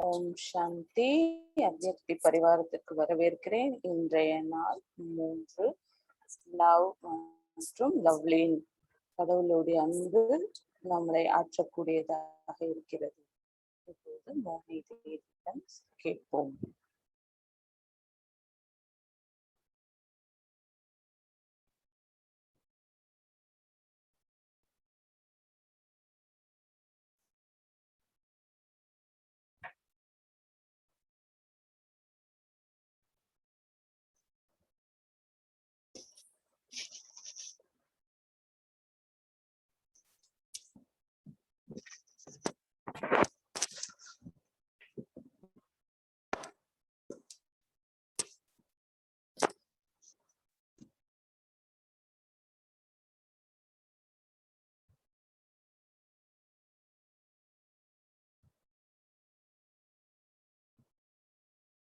ஓம் சாந்தி. அவ்யக்தி பரிவாரத்துக்கு வரவேற்கிறேன். இன்றைய நாள் 3 லவ் மற்றும் லவ்லின் கடவுளுடைய அன்பு நம்மளை ஆற்றக்கூடியதாக இருக்கிறது. இப்போது மோகினி தேவியிடம் கேட்போம்.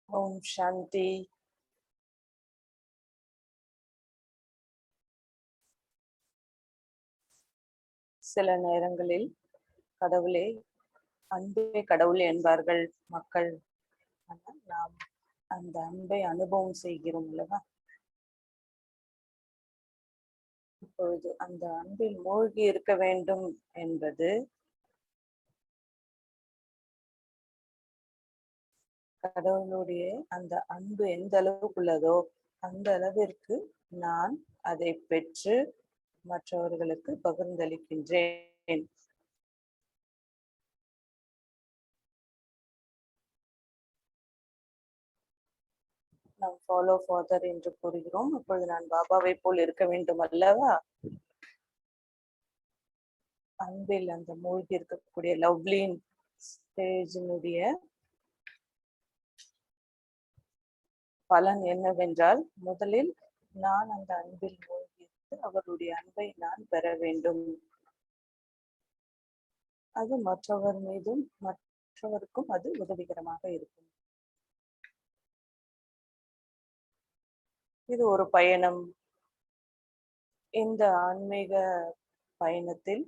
ஓம் சாந்தி. சில நேரங்களில் கடவுளே அன்பே கடவுள் என்பார்கள் மக்கள். ஆனால் நாம் அந்த அன்பை அனுபவம் செய்கிறோம் அல்லவா? இப்பொழுது அந்த அன்பில் மூழ்கி இருக்க வேண்டும் என்பது கடவுளுடைய அந்த அன்பு எந்த அளவுக்கு உள்ளதோ அந்த அளவிற்கு நான் அதை பெற்று மற்றவர்களுக்கு பகிர்ந்தளிக்கின்றேன். நாம் ஃபாலோ ஃபாதர் என்று கூறுகிறோம். அப்பொழுது நான் பாபாவை போல் இருக்க வேண்டும் அல்லவா? அன்பில் அந்த மூழ்கி இருக்கக்கூடிய லவ்லின் ஸ்டேஜினுடைய பலன் என்னவென்றால், முதலில் நான் அந்த அன்பில் மூழ்கி அவருடைய அன்பை நான் பெற வேண்டும். அது மற்றவர் மீதும் மற்றவருக்கும் அது உதவிகரமாக இருக்கும். இது ஒரு பயணம். இந்த ஆன்மீக பயணத்தில்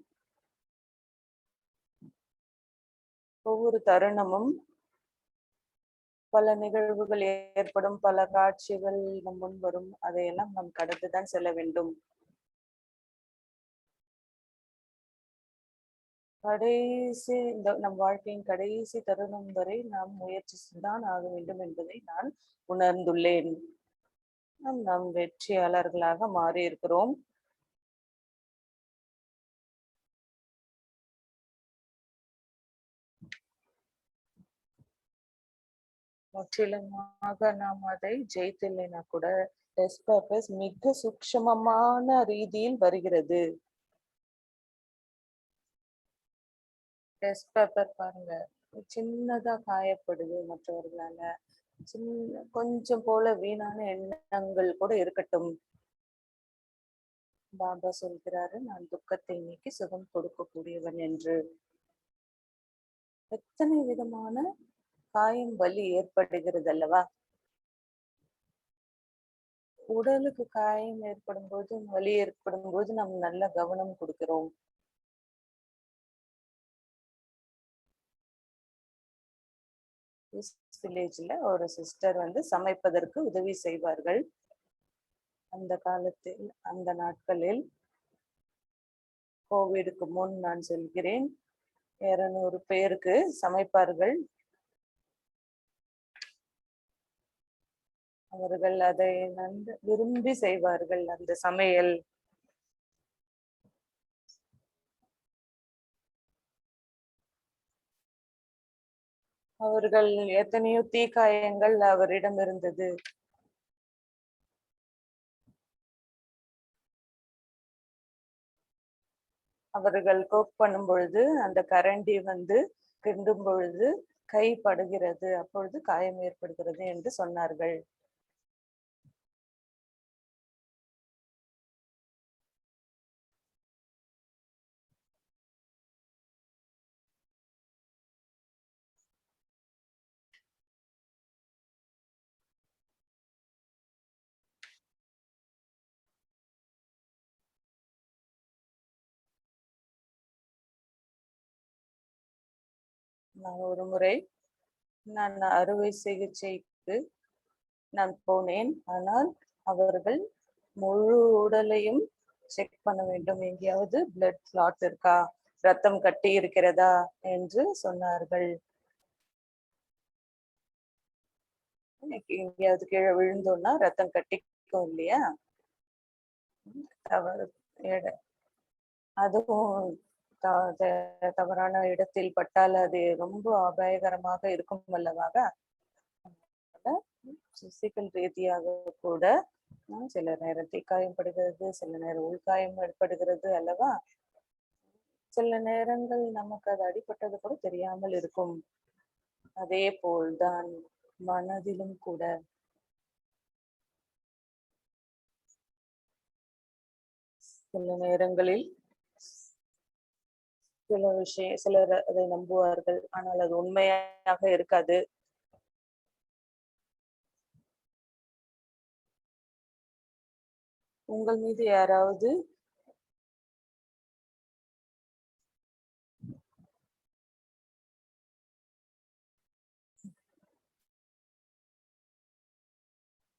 ஒவ்வொரு தருணமும் பல நிகழ்வுகள் ஏற்படும், பல காட்சிகள் நம் முன் வரும். அதையெல்லாம் நாம் கடந்துதான் செல்ல வேண்டும். கடைசி நம் வாழ்க்கையின் கடைசி தருணம் வரை நாம் முயற்சி தான் ஆக வேண்டும் என்பதை நான் உணர்ந்துள்ளேன். நாம் வெற்றியாளர்களாக மாறி இருக்கிறோம். முற்றிலுமாக நாம் அதை ஜெயித்தில்லைனா கூட டெஸ்ட் பர்பஸ் மிக சூக்ஷ்மமான ரீதியில் வருகிறது. டெஸ்ட் பேப்பர் பாருங்க, சின்னதா காயப்படுது மற்றவர்களால. சின்ன கொஞ்சம் போல வீணான எண்ணங்கள் கூட இருக்கட்டும், பாபா சொல்கிறாரு, நான் துக்கத்தை நீக்கி சுகம் கொடுக்கக்கூடியவன் என்று. எத்தனை விதமான காயம் வலி ஏற்படுகிறது அல்லவா? உடலுக்கு காயம் ஏற்படும் போது, வலி ஏற்படும் போது நாம் நல்ல கவனம் கொடுக்கிறோம். வில்லேஜ்ல ஒரு சிஸ்டர் சமைப்பதற்கு உதவி செய்வார்கள். அந்த காலத்தில், அந்த நாட்களில், கோவிடுக்கு முன் நான் சொல்கிறேன், 200 பேருக்கு சமைப்பார்கள். அவர்கள் அதை நன்கு விரும்பி செய்வார்கள் அந்த சமையல். அவர்கள் எத்தனையோ தீக்காயங்கள் அவரிடம் இருந்தது. அவர்கள் குக் பண்ணும் பொழுது அந்த கரண்டி கிண்டும் பொழுது கை படுகிறது, அப்பொழுது காயம் ஏற்படுகிறது என்று சொன்னார்கள். நான் ஒரு முறை நான் அறுவை சிகிச்சைக்கு நான் போனேன். ஆனால் அவர்கள் முழு உடலையும் செக் பண்ண வேண்டும். எங்கேயாவது பிளட் கிளாட் இருக்கா? ரத்தம் கட்டி இருக்கிறதா? என்று சொன்னார்கள். எங்கேயாவது கீழே விழுந்தோம்னா ரத்தம் கட்டிக்கும் இல்லையா? தவறு அதுவும் தவறான இடத்தில் பட்டால் அது ரொம்ப அபாயகரமாக இருக்கும் அல்லவாக. பிசிக்கல் ரீதியாக கூட சில நேரம் தீக்காயப்படுகிறது, சில நேரம் உள்காயம் ஏற்படுகிறது அல்லவா? சில நேரங்கள் நமக்கு அது அடிபட்டது கூட தெரியாமல் இருக்கும். அதே போல்தான் மனதிலும் கூட சில நேரங்களில் சிலர் அதை நம்புவார்கள், ஆனால் அது உண்மையாக இருக்காது. உங்கள் மீது யாராவது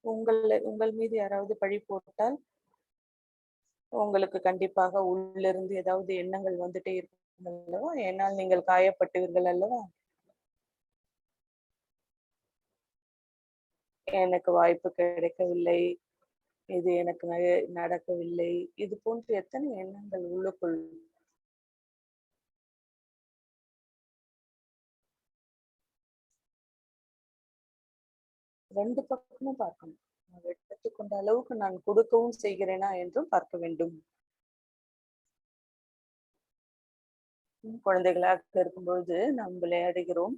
உங்கள் மீது யாராவது பழி போட்டால் உங்களுக்கு கண்டிப்பாக உள்ளிருந்து ஏதாவது எண்ணங்கள் வந்துட்டே இருக்கும் அல்லவா? ஏனால் நீங்கள் காயப்பட்டீர்கள் அல்லவா? எனக்கு வாய்ப்பு கிடைக்கவில்லை, இது எனக்கு நடக்கவில்லை, இது போன்ற எத்தனை எண்ணங்கள் உள்ளுக்குள். ரெண்டு பக்கமும் பார்க்கணும். எடுத்துக்கொண்ட அளவுக்கு நான் கொடுக்கவும் செய்கிறேனா என்றும் பார்க்க வேண்டும். குழந்தைகளாக இருக்கும் பொழுது நாம் விளையாடுகிறோம்.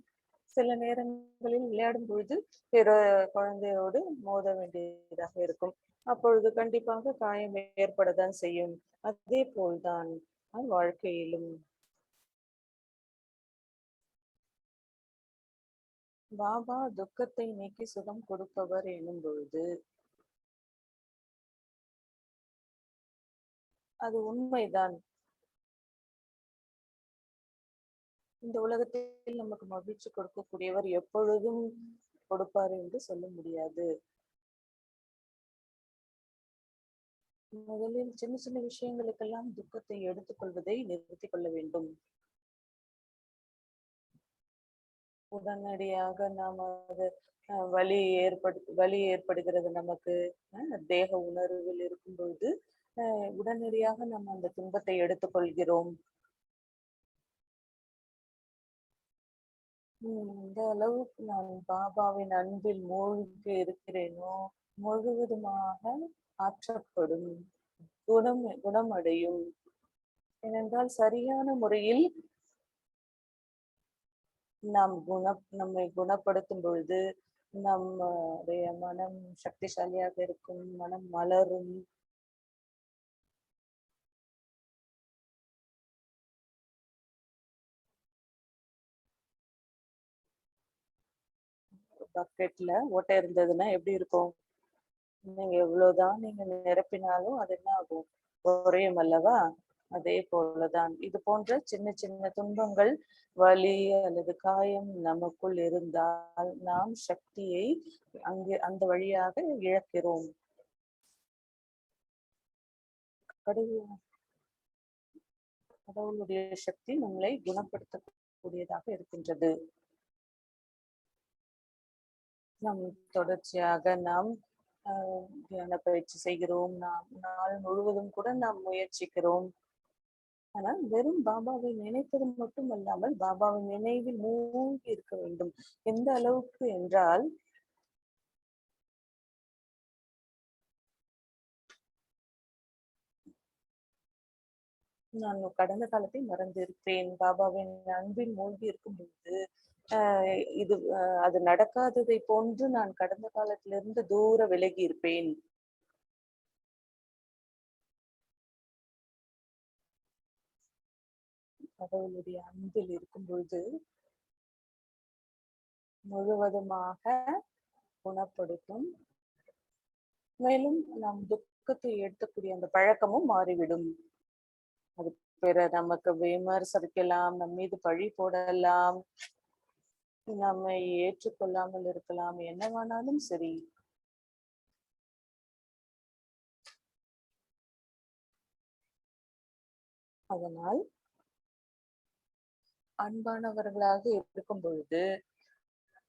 சில நேரங்களில் விளையாடும் பொழுது பிற குழந்தையோடு மோத வேண்டியதாக இருக்கும். அப்பொழுது கண்டிப்பாக காயம் ஏற்படத்தான் செய்யும். அதே போல்தான் வாழ்க்கையிலும். பாபா துக்கத்தை நீக்கி சுகம் கொடுப்பவர் எனும் பொழுது அது உண்மைதான். இந்த உலகத்தில் நமக்கு மகிழ்ச்சி கொடுக்கக்கூடியவர் எப்பொழுதும் கொடுப்பார் என்று சொல்ல முடியாது. முதலில் சின்ன சின்ன விஷயங்களுக்கெல்லாம் துக்கத்தை எடுத்துக்கொள்வதை நிறுத்திக் கொள்ள வேண்டும். உடனடியாக நாம் அது வலி ஏற்படுகிறது நமக்கு தேக உணர்வில் இருக்கும் பொழுது உடனடியாக நம்ம அந்த துன்பத்தை எடுத்துக்கொள்கிறோம். இந்த அளவுக்கு நான் பாபாவின் அன்பில் மூழ்கி இருக்கிறேனோ முழுவதுமாக ஆற்றப்படும், குணமடையும். ஏனென்றால் சரியான முறையில் நம்மை குணப்படுத்தும் பொழுது நம்முடைய மனம் சக்திசாலியாக இருக்கும், மனம் மலரும். பக்கெட்ல ஓட்டை இருந்ததுன்னா எப்படி இருக்கும்? நீங்க எவ்வளவுதான் நீங்க நிரப்பினாலும் அது என்ன ஆகும்? குறையும் அல்லவா? அதே போலதான் இது போன்ற சின்ன சின்ன துன்பங்கள், வலி அல்லது காயம் நமக்குள் இருந்தால் நாம் சக்தியை அந்த வழியாக இழக்கிறோம். கடவுளுடைய சக்தி நம்மளை குணப்படுத்தக்கூடியதாக இருக்கின்றது. நாம் தொடர்ச்சியாக தியான பயிற்சி செய்கிறோம். நாள் முழுவதும் கூட நாம் முயற்சிக்கிறோம். ஆனால் வெறும் பாபாவை நினைப்பது மட்டும் அல்லாமல் பாபாவின் நினைவில் மூழ்கி இருக்க வேண்டும். எந்த அளவுக்கு என்றால் நான் கடந்த காலத்தை மறந்திருப்பேன். பாபாவின் அன்பில் மூழ்கி இருக்கும் பொழுது அது நடக்காததை போன்று நான் கடந்த காலத்திலிருந்து தூர விலகி இருப்பேன். கடவுளுடைய அன்பில் இருக்கும் பொழுது முழுவதுமாக குணப்படுத்தும். மேலும் நாம் துக்கத்தை எடுக்கக்கூடிய அந்த பழக்கமும் மாறிவிடும். அது பிற நமக்கு விமர்சிக்கலாம், நம் மீது பழி போடலாம். நம்மை ஏற்றுக்கொள்ளாமல் இருக்கலாம், என்னவானாலும் சரி. அதனால் அன்பானவர்களாக இருக்கும் பொழுது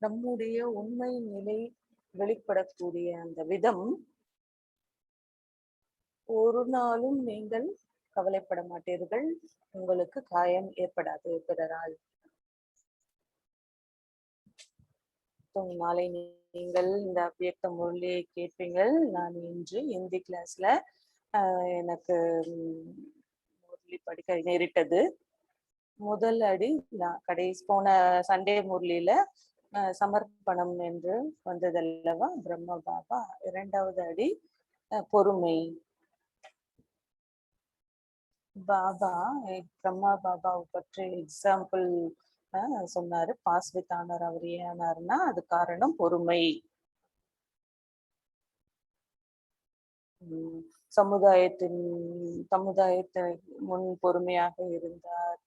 நம்முடைய உண்மை நிலை வெளிப்படக்கூடிய அந்த விதம் ஒரு நாளும் நீங்கள் கவலைப்பட மாட்டீர்கள். உங்களுக்கு காயம் ஏற்படாது பிறரால். நாளை நீங்கள் இந்த அவ்வியக்த மொழியை கேட்பீங்கள். நான் இன்று ஹிந்தி கிளாஸ்ல எனக்கு முரளி படிக்க நேரிட்டது. முதல் அடி கடைசி போன சண்டே முரளியில சமர்ப்பணம் என்று வந்ததல்லவா பிரம்ம பாபா. இரண்டாவது அடி பொறுமை. பாபா பிரம்மா பாபாவை பற்றி எக்ஸாம்பிள் சொன்னாரு. பாஸ் வித் ஆனர் அவர் ஏனாருன்னா அது காரணம் பொறுமை. சமுதாயத்தை முன் பொறுமையாக இருந்தார்.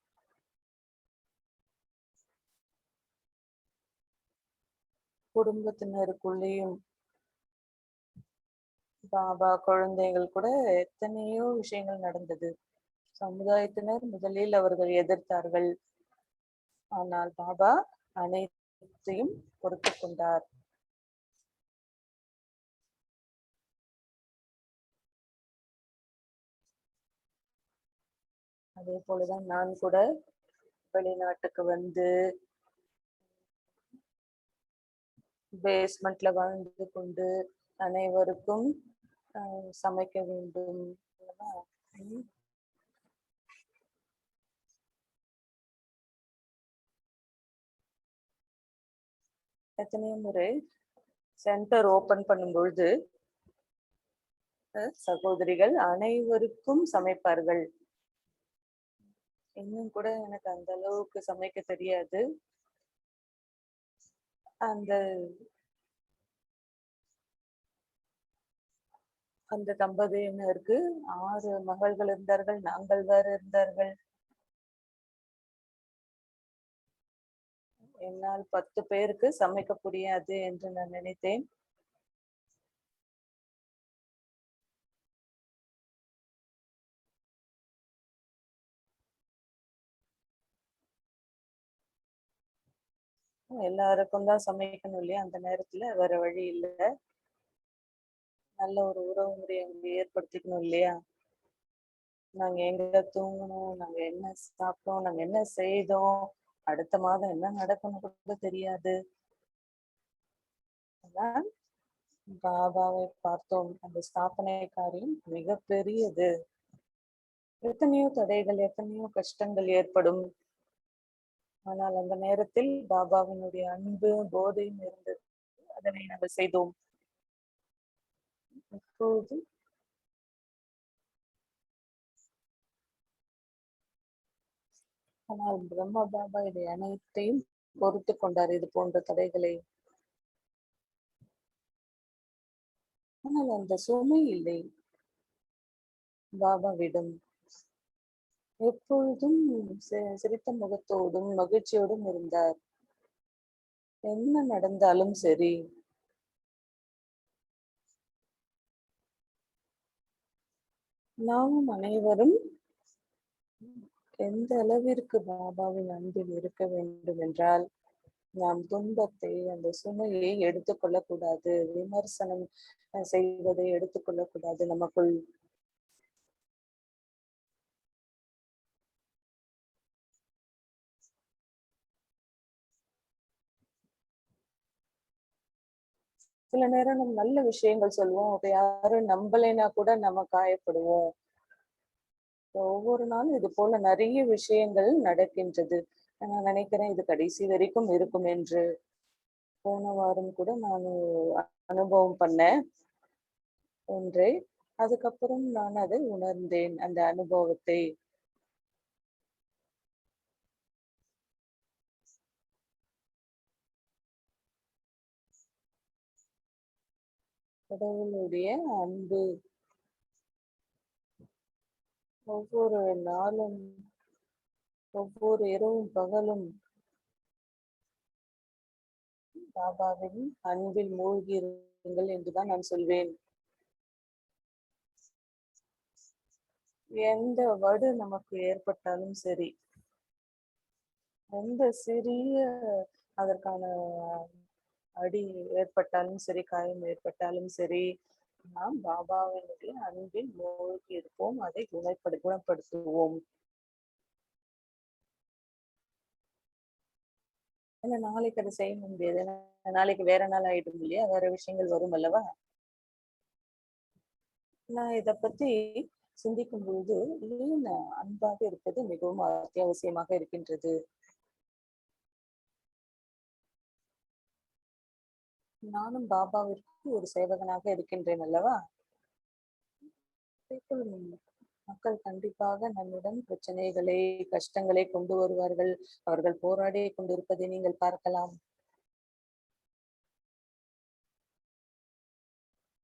குடும்பத்தினருக்குள்ளேயும் பாபா குழந்தைகள் கூட எத்தனையோ விஷயங்கள் நடந்தது. சமுதாயத்தினர் முதலில் அவர்கள் எதிர்த்தார்கள். ஆனால் பாபா அனைத்தையும் பொறுத்து கொண்டார். அதே போலதான் நான் கூட வெளிநாட்டுக்கு வந்து பேஸ்மெண்ட்ல வாழ்ந்து கொண்டு அனைவருக்கும் சமைக்க வேண்டும். எத்தனையோ முறை சென்டர் ஓபன் பண்ணும் பொழுது சகோதரிகள் அனைவருக்கும் சமைப்பார்கள். இன்னும் கூட எனக்கு அந்த அளவுக்கு சமைக்க தெரியாது. அந்த தம்பதியினருக்கு 6 மகள்கள் இருந்தார்கள், நாங்கள் வேற இருந்தார்கள். என்னால் 10 பேருக்கு சமைக்க முடியாது என்று நான் நினைத்தேன். எல்லாருக்கும் தான் சமைக்கணும் இல்லையா, அந்த நேரத்துல வேற வழி இல்லை. நல்ல ஒரு உறவு முறையை ஏற்படுத்திக்கணும் இல்லையா. நாங்க எங்க தூங்கணும், நாங்க என்ன சாப்பிட்டோம், நாங்க என்ன செய்தோம், அடுத்த மாதம் என்ன நடக்கும்னு கூட தெரியாது. அதான் பாபாவை பார்த்தோம். அந்த ஸ்தாபனை காரியம் மிக பெரியது. எத்தனையோ தடைகள், எத்தனையோ கஷ்டங்கள் ஏற்படும். ஆனால் அந்த நேரத்தில் பாபாவினுடைய அன்பு போதையும் இருந்தது. அதனை நாங்கள் செய்தோம். இப்போது ஆனால் பிரம்மா பாபா இதை அனைத்தையும் பொறுத்து கொண்டார், இது போன்ற தடைகளை. ஆனால் அந்த சுமை இல்லை பாபாவிடம். எப்பொழுதும் சிரித்த முகத்தோடும் மகிழ்ச்சியோடும் இருந்தார். என்ன நடந்தாலும் சரி. நாமும் அனைவரும் எந்த அளவிற்கு பாபாவின் அன்பில் இருக்க வேண்டும் என்றால், நாம் துன்பத்தை, அந்த சுமையை எடுத்துக்கொள்ளக்கூடாது, விமர்சனம் செய்வதை எடுத்துக்கொள்ளக்கூடாது நமக்குள். சில நேரம் நம்ம நல்ல விஷயங்கள் சொல்லுவோம், அப்ப யாரும் நம்பலைன்னா கூட நம்ம காயப்படுவோம். ஒவ்வொரு நாளும் இது போல நிறைய விஷயங்கள் நடக்கின்றது. நான் நினைக்கிறேன் இது கடைசி வரைக்கும் இருக்கும் என்று. போன வாரம் கூட நான் அனுபவம் பண்ணேன் ஒன்றை. அதுக்கப்புறம் நான் அதை உணர்ந்தேன், அந்த அனுபவத்தை. கடவுளுடைய அன்பு ஒவ்வொரு நாளும், ஒவ்வொரு இரவும் பகலும் பாபாவின் அன்பில் மூழ்கி இருங்கள் என்றுதான் நான் சொல்வேன். எந்த வடு நமக்கு ஏற்பட்டாலும் சரி, எந்த சிறிய அதற்கான அடி ஏற்பட்டாலும் சரி, காயம் ஏற்பட்டாலும் சரி, நாம் பாபாவினுடைய அன்பில் மூழ்கி இருப்போம். அதை குணப்படுத்துவோம். ஏன்னா நாளைக்கு அதை செய்ய முடியாது. நாளைக்கு வேற நாள் ஆயிடும் இல்லையா, வேற விஷயங்கள் வரும் அல்லவா. நான் இதை பத்தி சிந்திக்கும் பொழுது ஏன் அன்பாக இருப்பது மிகவும் அத்தியாவசியமாக இருக்கின்றது. நானும் பாபாவிற்கு ஒரு சேவகனாக இருக்கின்றேன் அல்லவா. மக்கள் கண்டிப்பாக நம்மிடம் பிரச்சனைகளை, கஷ்டங்களை கொண்டு வருவார்கள். அவர்கள் போராடி கொண்டிருப்பதை நீங்கள் பார்க்கலாம்.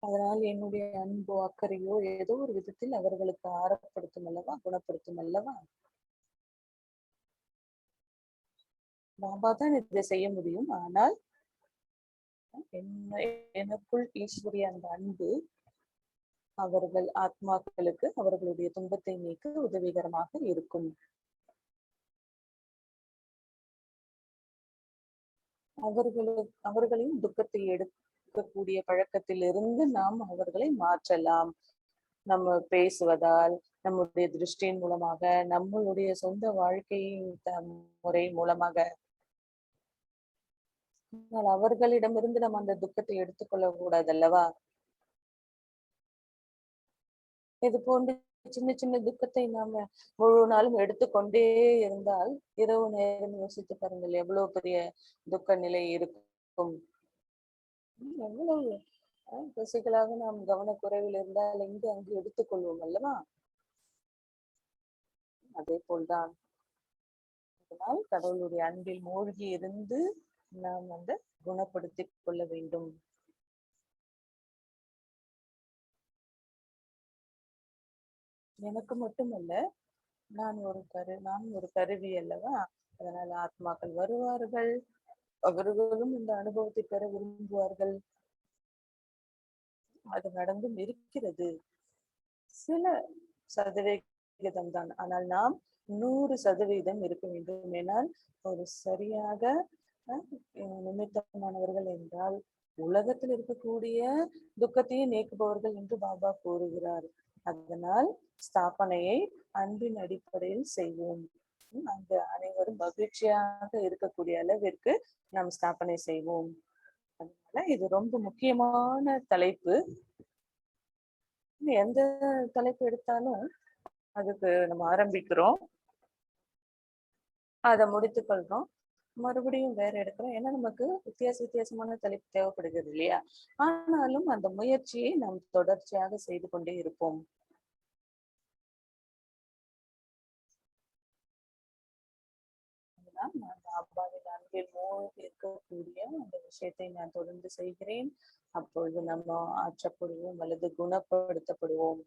அதனால் என்னுடைய அன்போ அக்கறையோ ஏதோ ஒரு விதத்தில் அவர்களுக்கு ஆரப்படுத்தும் அல்லவா, குணப்படுத்தும் அல்லவா. பாபா தான் இதை செய்ய முடியும். ஆனால் எனக்குள் ஈஸ்வரிய அந்த அன்பு அவர்கள் ஆத்மாக்களுக்கு அவர்களுடைய துன்பத்தை நீக்க உதவிகரமாக இருக்கும். அவர்களின் துக்கத்தை எடுக்கக்கூடிய பழக்கத்திலிருந்து நாம் அவர்களை மாற்றலாம். நம்ம பேசுவதால், நம்முடைய திருஷ்டியின் மூலமாக, நம்மளுடைய சொந்த வாழ்க்கையின் முறை மூலமாக. அவர்களிடமிருந்து நம்ம அந்த துக்கத்தை எடுத்துக்கொள்ள கூடாது அல்லவா. இது போன்று சின்ன சின்ன துக்கத்தை நாம முழு நாளும் எடுத்துக்கொண்டே இருந்தால், இரவு நேரம் யோசித்து பாருங்கள் எவ்வளவு பெரிய துக்க நிலை இருக்கும். எவ்வளவு பசிகளாக நாம் கவனக்குறைவில் இருந்தால் இங்கு அங்கு எடுத்துக்கொள்வோம் அல்லவா. அதே போல்தான் அதனால் கடவுளுடைய அன்பில் மூழ்கி இருந்து நாம் குணப்படுத்திக் கொள்ள வேண்டும். எனக்கு மட்டுமல்ல, நான் ஒரு கருவி அல்லவா. அதனால் ஆத்மாக்கள் வருவார்கள், அவர்களும் இந்த அனுபவத்தை பெற விரும்புவார்கள். அது நடந்தும் இருக்கிறது. சில சதவிகிதம் தான், ஆனால் நாம் 100% இருக்க வேண்டும். ஏனால் ஒரு சரியாக நிமித்தமானவர்கள் என்றால் உலகத்தில் இருக்கக்கூடிய துக்கத்தையே நீக்குபவர்கள் என்று பாபா கூறுகிறார். அதனால் ஸ்தாபனையை அன்பின் அடிப்படையில் செய்வோம். அங்கு அனைவரும் மகிழ்ச்சியாக இருக்கக்கூடிய அளவிற்கு நாம் ஸ்தாபனை செய்வோம். அதனால இது ரொம்ப முக்கியமான தலைப்பு. எந்த தலைப்பு எடுத்தாலும் அதுக்கு நம்ம ஆரம்பிக்கிறோம், அதை முடித்துக் கொள்றோம், மறுபடியும் வேற எடுக்கிறோம். ஏன்னா நமக்கு வித்தியாசமான தலைப்பு தேவைப்படுகிறது இல்லையா. ஆனாலும் அந்த முயற்சியை நாம் தொடர்ச்சியாக செய்து கொண்டே இருப்போம். நான் பாபாவின் அன்பில் மூழ்கி இருக்கக்கூடிய அந்த விஷயத்தை நான் தொடர்ந்து செய்கிறேன். அப்பொழுது நம்ம ஆற்றப்படுவோம் அல்லது குணப்படுத்தப்படுவோம்.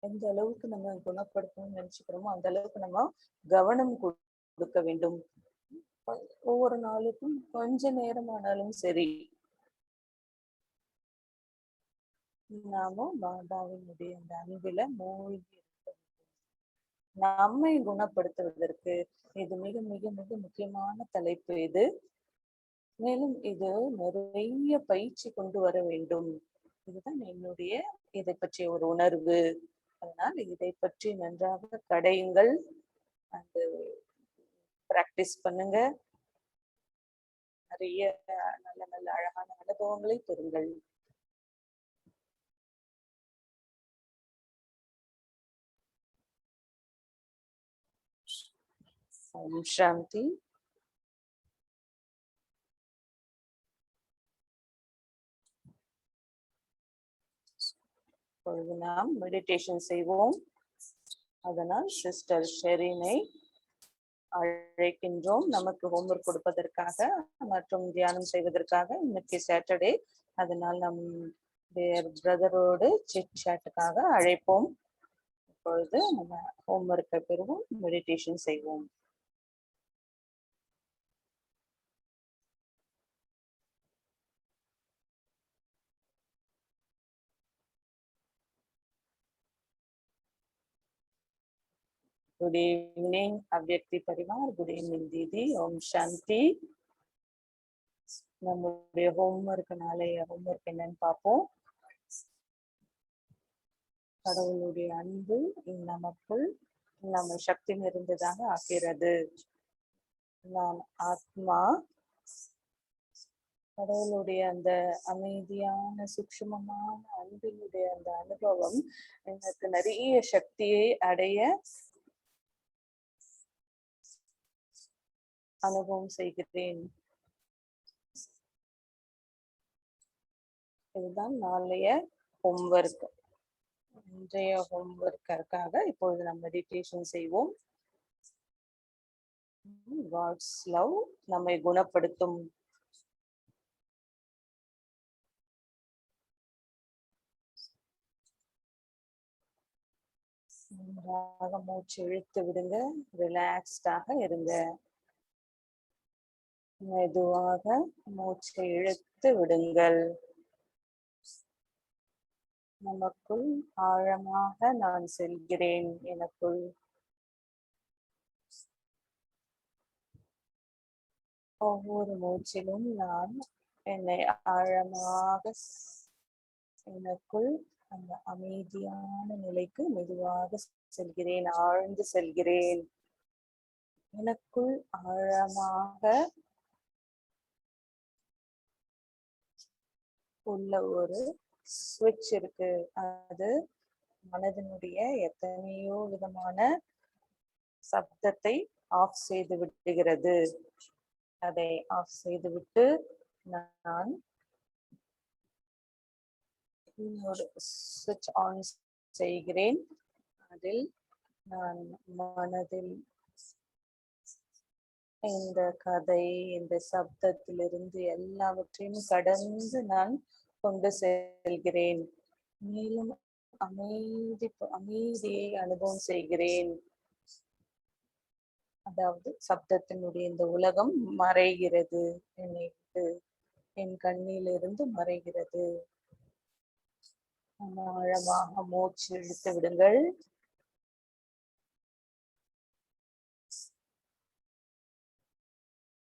எந்த அளவுக்கு நம்ம குணப்படுத்தணும்னு நினைச்சுக்கிறோமோ அந்த அளவுக்கு நம்ம கவனம் கொடுக்க வேண்டும். ஒவ்வொரு நாளுக்கும் கொஞ்ச நேரமானாலும் சரி நாம பாபாவினுடைய அந்த அன்பில மூழ்கி நம்மை குணப்படுத்துவதற்கு இது மிக மிக மிக முக்கியமான தலைப்பு இது. மேலும் இது நிறைய பயிற்சி கொண்டு வர வேண்டும். இதுதான் என்னுடைய இதை பற்றிய ஒரு உணர்வு. அதனால் இதை பற்றி நன்றாக கடையுங்கள், அந்த பிராக்டிஸ் பண்ணுங்க, நிறைய நல்ல நல்ல அழகான அனுபவங்களை பெறுங்கள். ஓம் சாந்தி. இப்பொழுது நாம் மெடிடேஷன் செய்வோம். அதனால் சிஸ்டர் ஷெரீனை அழைக்கின்றோம் நமக்கு ஹோம்ஒர்க் கொடுப்பதற்காக மற்றும் தியானம் செய்வதற்காக. இன்னைக்கு சாட்டர்டே, அதனால் நம் பிரதரோடு சிட் சாட்டுக்காக அழைப்போம். இப்பொழுது நம்ம ஹோம்ஒர்க்கை பெறுவோம், மெடிடேஷன் செய்வோம். Good evening, Avyakti Parivar. Good evening, Didi. Om Shanti. நம்முடைய ஹோம்ஒர்க் நாளைய ஹோம்ஒர்க் என்னன்னு பார்ப்போம். கடவுளுடைய அன்பு நமக்குள் நம்ம சக்தி நிறைந்ததாக ஆக்கிறது. நான் ஆத்மா. கடவுளுடைய அந்த அமைதியான சூக்ஷ்மமான அன்பினுடைய அந்த அனுபவம் எனக்கு நிறைய சக்தியை அடைய அனுபவம் செய்கிறேன். இதுதான் நாளைய ஹோம்ஒர்க். இன்றைய ஹோம்ஒர்க்கிற்காக இப்பொழுது நாம் மெடிடேஷன் செய்வோம். காட்ஸ் லவ் நம்மை குணப்படுத்தும். நன்றாக மூச்சு இழுத்து விடுங்க, ரிலாக்ஸ்டாக இருங்க. மெதுவாக மூச்சை இழுத்து விடுங்கள். நமக்குள் ஆழமாக நான் செல்கிறேன். எனக்குள் ஒவ்வொரு மூச்சிலும் நான் என்னை ஆழமாக எனக்குள் அந்த அமைதியான நிலைக்கு மெதுவாக செல்கிறேன், ஆழ்ந்து செல்கிறேன். எனக்குள் ஆழமாக உள்ள ஒரு ஸ்விட்ச் இருக்கு. அது மனதினுடைய எத்தனையோ விதமான சப்தத்தை ஆஃப் செய்து விடுகிறது. அதை ஆஃப் செய்துவிட்டு நான் இன்னொரு ஸ்விட்ச் ஆன் செய்கிறேன். அதில் நான் மனதில் இந்த கதை, இந்த சப்தத்திலிருந்து எல்லாவற்றையும் கடந்து நான் கொண்டு செல்கிறேன். மேலும் அமைதியை அனுபவம் செய்கிறேன். அதாவது சப்தத்தினுடைய இந்த உலகம் மறைகிறது, என்னை விட்டு என் கண்ணிலிருந்து மறைகிறது. ஆழமாக மூச்சு இழுத்து விடுங்கள்.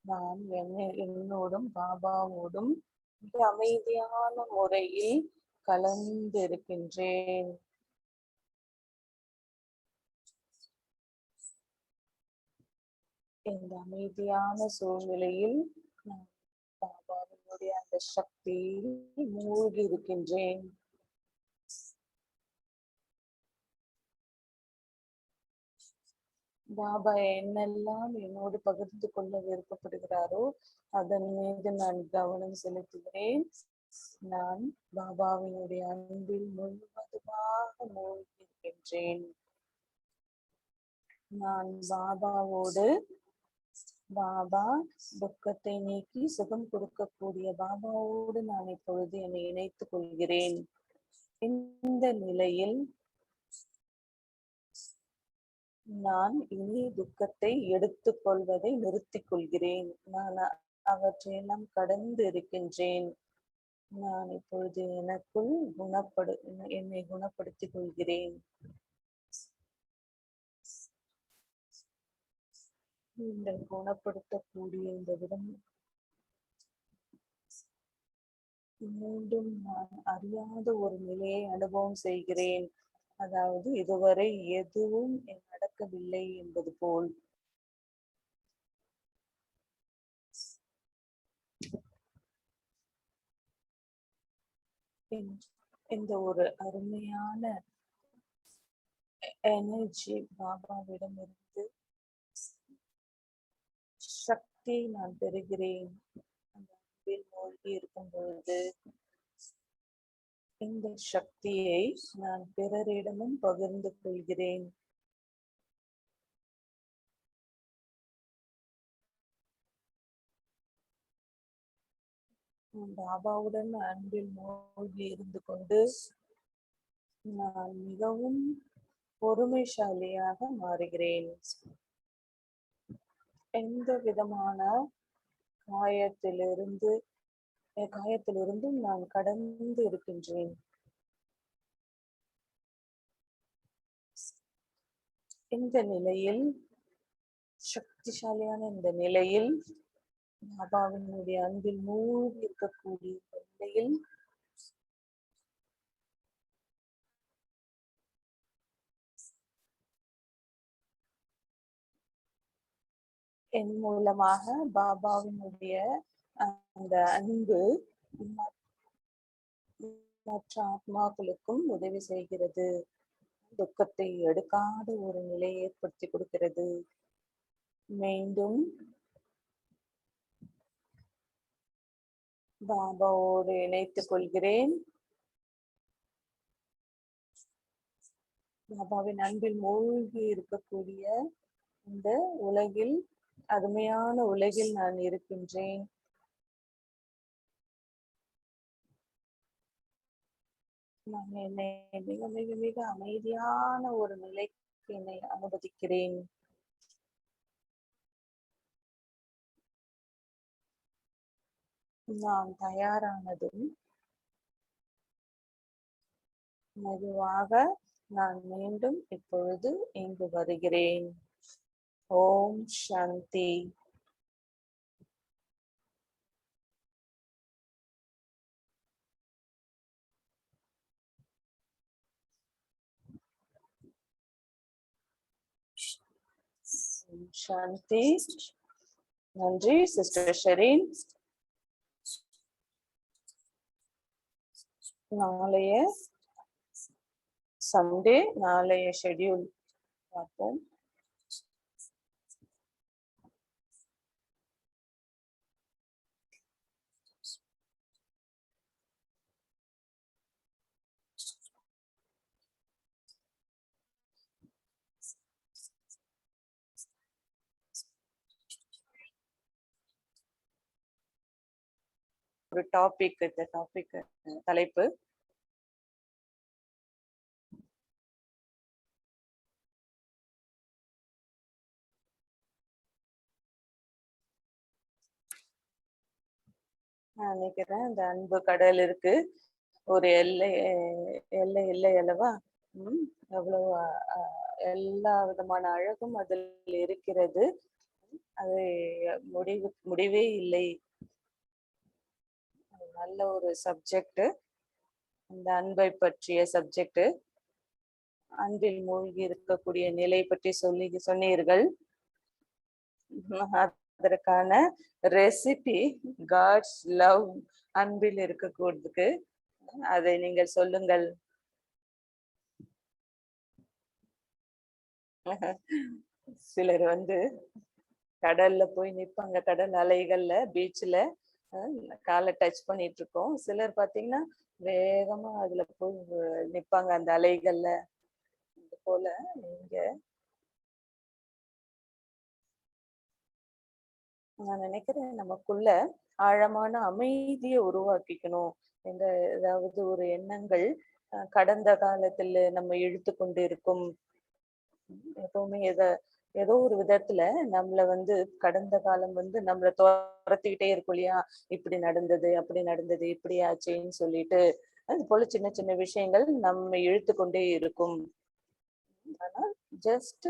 நான் என்னோடும் பாபாவோடும் மிக அமைதியான முறையில் கலந்து இருக்கின்றேன். இந்த அமைதியான சூழ்நிலையில் நான் பாபாவினுடைய அந்த சக்தியில் மூழ்கி இருக்கின்றேன். பாபா என்னெல்லாம் என்னோடு பகிர்ந்து கொள்ள விருப்பப்படுகிறாரோ அதன் மீது நான் கவனம் செலுத்துகிறேன். நான் பாபாவினுடைய அன்பில் முழுவதுமாக மூழ்கி இருக்கின்றேன். நான் பாபாவோடு, பாபா துக்கத்தை நீக்கி சுகம் கொடுக்கக்கூடிய பாபாவோடு நான் இப்பொழுது என்னை இணைத்துக் கொள்கிறேன். இந்த நிலையில் நான் இனி துக்கத்தை எடுத்துக் கொள்வதை நிறுத்திக் கொள்கிறேன். நான் அவற்றையெல்லாம் கடந்து இருக்கின்றேன். நான் இப்பொழுது எனக்குள் என்னை குணப்படுத்திக் கொள்கிறேன். இந்த குணப்படுத்தக்கூடிய இந்த விதம் மீண்டும் நான் அறியாத ஒரு நிலையை அனுபவம் செய்கிறேன். அதாவது இதுவரை எதுவும் நடக்கவில்லை என்பது போல். இந்த ஒரு அருமையான எனர்ஜி பாபாவிடம் இருந்து சக்தியை நான் பெறுகிறேன். அந்த அன்பில் மூழ்கி இருக்கும் பொழுது இந்த சக்தியை நான் பிறரிடமும் பகிர்ந்து கொள்கிறேன். பாபாவுடன் அன்பில் மூழ்கி இருந்து கொண்டு நான் மிகவும் பொறுமைசாலியாக மாறுகிறேன். எந்த விதமான காயத்திலிருந்தும் நான் கடந்து இருக்கின்றேன். இந்த நிலையில், சக்திசாலியான இந்த நிலையில், பாபாவினுடைய அன்பில் மூழ்கி இருக்கக்கூடிய நிலையில் என் மூலமாக பாபாவினுடைய அந்த அன்பு மற்ற ஆத்மாக்களுக்கும் உதவி செய்கிறது. துக்கத்தை எடுக்காத ஒரு நிலையை ஏற்படுத்தி கொடுக்கிறது. மீண்டும் பாபாவோடு இணைத்துக் கொள்கிறேன். பாபாவின் அன்பில் மூழ்கி இருக்கக்கூடிய இந்த உலகில், அருமையான உலகில் நான் இருக்கின்றேன். நான் என்னை மிக மிக மிக அமைதியான ஒரு நிலைக்கு என்னை அனுமதிக்கிறேன். நான் தயாரானதும் மெதுவாக நான் மீண்டும் இப்பொழுது இங்கு வருகிறேன். ஓம் சாந்தி. சாந்தி. நன்றி சிஸ்டர் ஷெரீன். நாளைய சண்டே, நாளைய ஷெட்யூல் பார்ப்போம். ஒரு டாபிக், இந்த டாபிக் தலைப்பு நான் நினைக்கிறேன். இந்த அன்பு கடல் இருக்கு, ஒரு எல்லை எல்லை இல்லை அல்லவா? எவ்வளவு எல்லா விதமான அழகும் அதில் இருக்கிறது. அது முடிவே இல்லை. நல்ல ஒரு சப்ஜெக்ட், அந்த அன்பை பற்றிய சப்ஜெக்ட். அன்பில் மூழ்கி இருக்கக்கூடிய நிலை பற்றி சொன்னீர்கள். அதற்கான ரெசிபி காட்ஸ் லவ், அன்பில் இருக்கக்கூடியதுக்கு அதை நீங்கள் சொல்லுங்கள். சிலர் கடல்ல போய் நிப்பாங்க, கடல் அலைகள்ல, பீச்ல காலை டச் பண்ணிட்டு இருக்கோம். சிலர் பாத்தீங்கன்னா வேகமா அதுல போய் நிப்பாங்க அந்த அலைகள்ல. இது போல நீங்க, நான் நினைக்கிறேன் நமக்குள்ள ஆழமான அமைதியை உருவாக்கிக்கணும். எந்த ஏதாவது ஒரு எண்ணங்கள் கடந்த காலத்துல நம்ம இழுத்து கொண்டு இருக்கும். எப்பவுமே ஏதோ ஒரு விதத்துல நம்மள கடந்த காலம் நம்மள துரத்திக்கிட்டே இருக்கும் இல்லையா? இப்படி நடந்தது, அப்படி நடந்தது, இப்படி ஆச்சுன்னு சொல்லிட்டு அது போல சின்ன சின்ன விஷயங்கள் நம்ம இழுத்து கொண்டே இருக்கும். ஆனால் ஜஸ்ட்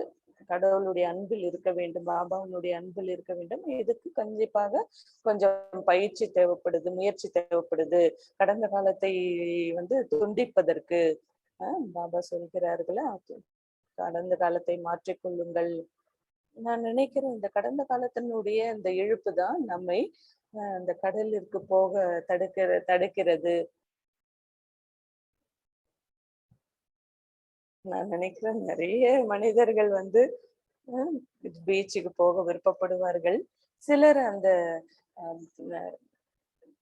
கடவுளுடைய அன்பில் இருக்க வேண்டும், பாபாவுடைய அன்பில் இருக்க வேண்டும். இதுக்கு கண்டிப்பாக கொஞ்சம் பயிற்சி தேவைப்படுது, முயற்சி தேவைப்படுது. கடந்த காலத்தை துண்டிப்பதற்கு பாபா சொல்கிறார்களா, கடந்த காலத்தை மாற்றிக்கொள்ளுங்கள். நான் நினைக்கிறேன் இந்த கடந்த காலத்தினுடைய இந்த இழுப்பு தான் நம்மை அந்த கடலிற்கு போக தடுக்கிறது. நான் நினைக்கிறேன் நிறைய மனிதர்கள் பீச்சுக்கு போக விருப்பப்படுவார்கள். சிலர் அந்த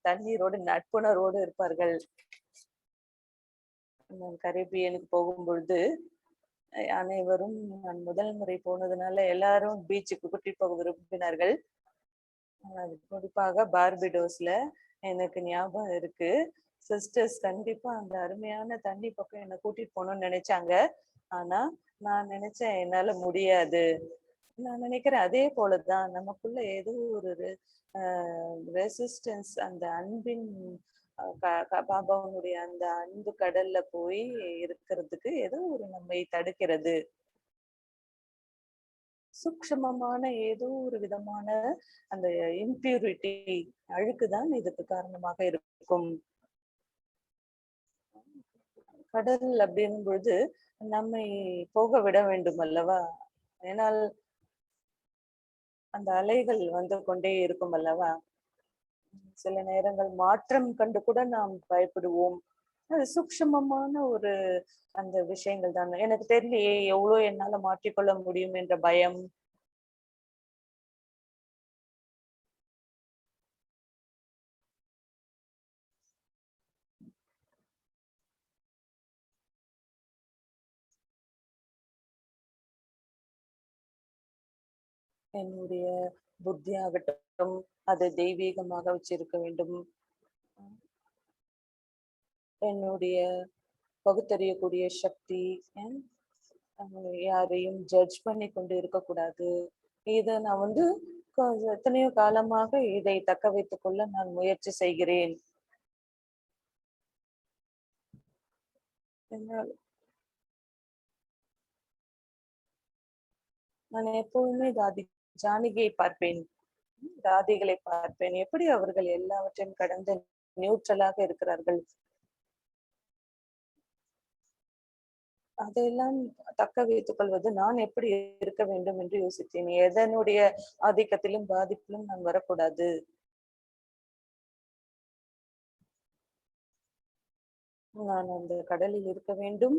தண்ணீரோடு நட்புணர்வோடு இருப்பார்கள். நான் கரீபியனுக்கு போகும் பொழுது அனைவரும், நான் முதல் முறை போனதுனால எல்லாரும் பீச்சுக்கு கூட்டிட்டு போக விரும்பினார்கள். குறிப்பாக பார்பிடோஸ்ல எனக்கு ஞாபகம் இருக்கு, சிஸ்டர்ஸ் கண்டிப்பா அந்த அருமையான தண்ணி பக்கம் என்னை கூட்டிட்டு போகணும்னு நினைச்சாங்க. ஆனா நான் நினைச்சேன் என்னால முடியாது. நான் நினைக்கிறேன் அதே போலதான் நமக்குள்ள ஏதோ ஒரு ரெசிஸ்டன்ஸ் அந்த அன்பின் பாபாவுடைய அந்த அன்பு கடல்ல போய் இருக்கிறதுக்கு ஏதோ ஒரு நம்மை தடுக்கிறது. சூக்ஷ்மமான ஏதோ ஒரு விதமான அந்த இம்பியூரிட்டி அழுக்குதான் இதுக்கு காரணமாக இருக்கும். கடல் அப்படின்னும் பொழுது நம்மை போக விட வேண்டும் அல்லவா? ஏனால் அந்த அலைகள் வந்து கொண்டே இருக்கும் அல்லவா? சில நேரங்கள் மாற்றம் கண்டு கூட நாம் பயப்படுவோம். அது சூக்ஷ்மமான ஒரு அந்த விஷயங்கள் தான். எனக்கு தெரியலையே எவ்வளோ என்னால மாற்றிக்கொள்ள முடியும் என்ற பயம். என்னுடைய புத்தியாகட்டும், அதை தெய்வீகமாக வச்சிருக்க வேண்டும். என்னுடைய பகுத்தறியக்கூடிய சக்தி, அஹ் யாரையும் ஜட்ஜ் பண்ணி கொண்டு இருக்கக்கூடாது. இத நான் வந்து எத்தனையோ காலமாக இதை தக்க வைத்துக் கொள்ள நான் முயற்சி செய்கிறேன். என்னால் நான் எப்பவுமே ஜானகியை பார்ப்பேன். தாதிகளை பார்ப்பேன். எப்படி அவர்கள் எல்லாவற்றையும் கடந்து நியூட்ரலாக இருக்கிறார்கள். அதையெல்லாம் தக்க வைத்துக் கொள்வது நான் எப்படி இருக்க வேண்டும் என்று யோசித்தேன். எதனுடைய ஆதிக்கத்திலும் பாதிப்பிலும் நான் வரக்கூடாது. நான் அந்த கடலில் இருக்க வேண்டும்.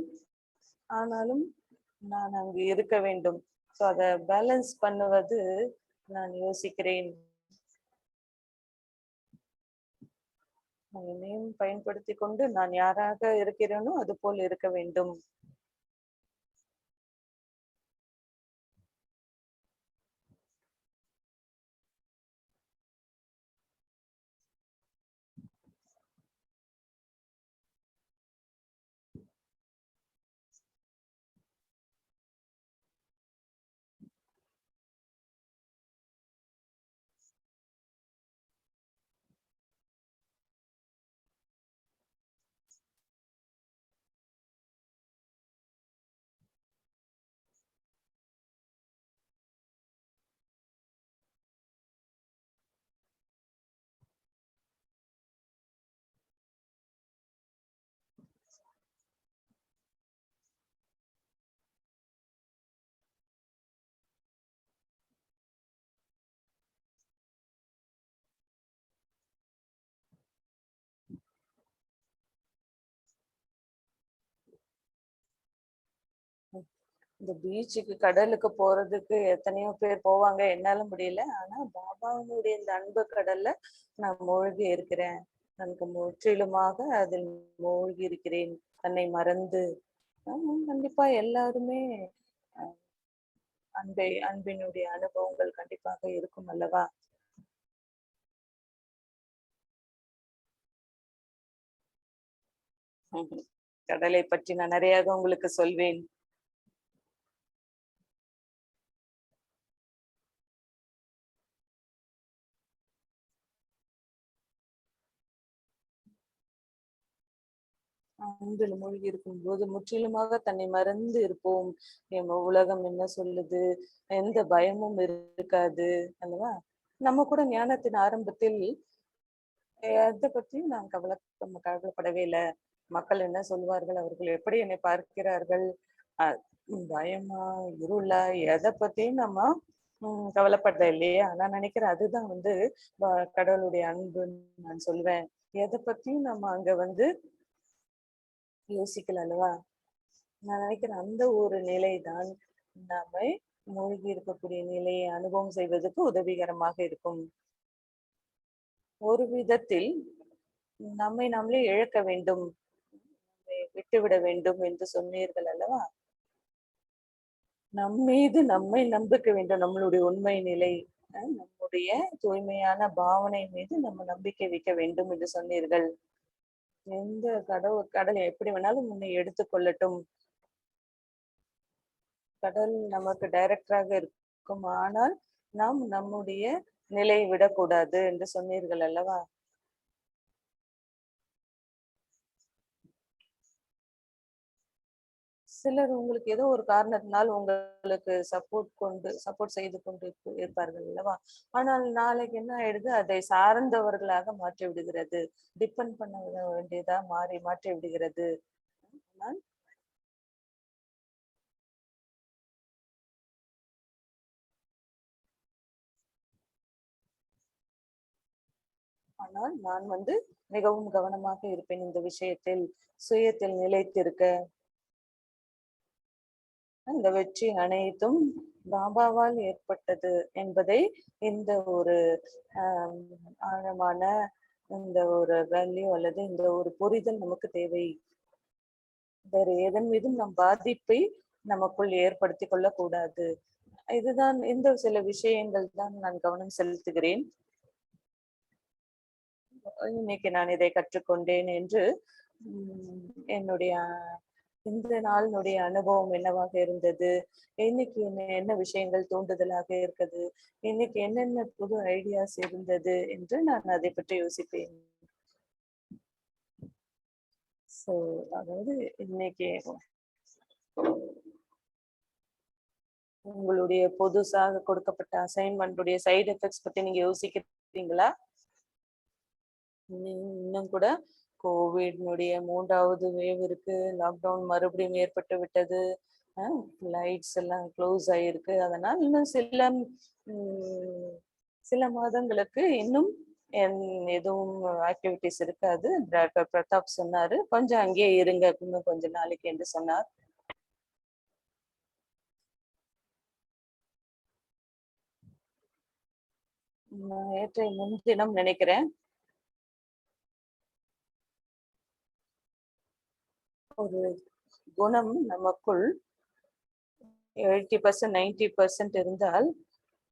ஆனாலும் நான் அங்கு இருக்க வேண்டும். சோ அத பேலன்ஸ் பண்ணுவது நான் யோசிக்கிறேன். என்னையும் பயன்படுத்திக் கொண்டு நான் யாராக இருக்கிறேனோ அது போல் இருக்க வேண்டும். இந்த பீச்சுக்கு கடலுக்கு போறதுக்கு எத்தனையோ பேர் போவாங்க. என்னால முடியல. ஆனா பாபாவுடைய இந்த அன்பு கடல்ல நான் மூழ்கி இருக்கிறேன். எனக்கு முற்றிலுமாக அதில் மூழ்கி இருக்கிறேன். தன்னை மறந்து. கண்டிப்பா எல்லாருமே அஹ், அன்பினுடைய அனுபவங்கள் கண்டிப்பாக இருக்கும் அல்லவா? கடலை பற்றி நான் நிறையாக உங்களுக்கு சொல்வேன். அன்பில் மூழ்கி இருக்கும் போது முற்றிலுமாக தன்னை மறந்து இருப்போம். உலகம் என்ன சொல்லுது, எந்த பயமும் இருக்காது அல்லவா? நம்ம கூட ஞானத்தின் ஆரம்பத்தில் எதை பத்தியும் நான் கவலைப்படவே இல்லை. மக்கள் என்ன சொல்வார்கள், அவர்கள் எப்படி என்னை பார்க்கிறார்கள், அஹ் பயமா, இருளா, எதை பத்தியும் நம்ம கவலைப்படுறது இல்லையா? நான் நினைக்கிறேன் அதுதான் வந்து கடவுளுடைய அன்புன்னு நான் சொல்வேன். எதை பத்தியும் நம்ம அங்க வந்து யோசிக்கல அல்லவா? நான் நினைக்கிறேன் அந்த ஒரு நிலைதான் நம்மை மூழ்கி இருக்கக்கூடிய நிலையை அனுபவம் செய்வதற்கு உதவிகரமாக இருக்கும். ஒரு விதத்தில் நம்மை நாமளே இழக்க வேண்டும், விட்டுவிட வேண்டும் என்று சொன்னீர்கள் அல்லவா? நம்மீது நம்மை நம்பிக்க வேண்டும். நம்மளுடைய உண்மை நிலை, நம்முடைய தூய்மையான பாவனை மீது நம்ம நம்பிக்கை வைக்க வேண்டும் என்று சொன்னீர்கள். எந்த கடவுள் எப்படி வேணாலும் உன்னை எடுத்துக்கொள்ளட்டும். கடல் நமக்கு டைரக்டராக இருக்கும். ஆனால் நாம் நம்முடைய நிலையை விடக்கூடாது என்று சொன்னீர்கள் அல்லவா? சிலர் உங்களுக்கு ஏதோ ஒரு காரணத்தினால் உங்களுக்கு சப்போர்ட் செய்து கொண்டு இருப்பார்கள் அல்லவா? ஆனால் நாளைக்கு என்ன ஆயிடுது? அதை சார்ந்தவர்களாக மாற்றி விடுகிறது. டிபெண்ட் பண்ண வேண்டியதா மாற்றி விடுகிறது. ஆனால் ஆனால் நான் மிகவும் கவனமாக இருப்பேன் இந்த விஷயத்தில். சுயத்தில் நிலைத்திருக்க. அந்த வெற்றி அனைத்தும் பாபாவால் ஏற்பட்டது என்பதை இந்த ஒரு ஆஹ் ஆழமான இந்த ஒரு வேல்யூ அல்லது இந்த ஒரு புரிதல் நமக்கு தேவை. வேறு எதன் மீதும் நம் பாதிப்பை நமக்குள் ஏற்படுத்திக் கொள்ளக்கூடாது. இதுதான் இந்த சில விஷயங்கள் தான் நான் கவனம் செலுத்துகிறேன். இன்னைக்கு நான் இதை கற்றுக்கொண்டேன் என்று என்னுடைய இந்த நாளினுடைய அனுபவம் என்னவாக இருந்தது, இன்னைக்கு என்ன விஷயங்கள் தூண்டுதலாக இருக்குது, இன்னைக்கு என்னென்ன புது ஐடியாஸ் இருந்தது என்று நான் அதை பற்றி யோசிப்பேன். சோ அதாவது இன்னைக்கு உங்களுடைய புதுசாக கொடுக்கப்பட்ட அசைன்மெண்டுடைய சைடு எஃபெக்ட்ஸ் பத்தி நீங்க யோசிக்கிறீங்களா? இன்னும் கூட கோவிட்னுடைய 3வது வேவ் இருக்கு. லாக்டவுன் மறுபடியும் ஏற்பட்டு விட்டது. லைட்ஸ் எல்லாம் க்ளோஸ் ஆயிருக்கு. அதனால் இன்னும் சில மாதங்களுக்கு இன்னும் எதுவும் ஆக்டிவிட்டிஸ் இருக்காது. டாக்டர் பிரதாப் சொன்னாரு, கொஞ்சம் அங்கேயே இருங்க இன்னும் கொஞ்ச நாளைக்கு என்று சொன்னார். நேற்றைய முன்தினம் நினைக்கிறேன், ஒரு குணம் நமக்குள் 80% 90% இருந்தால்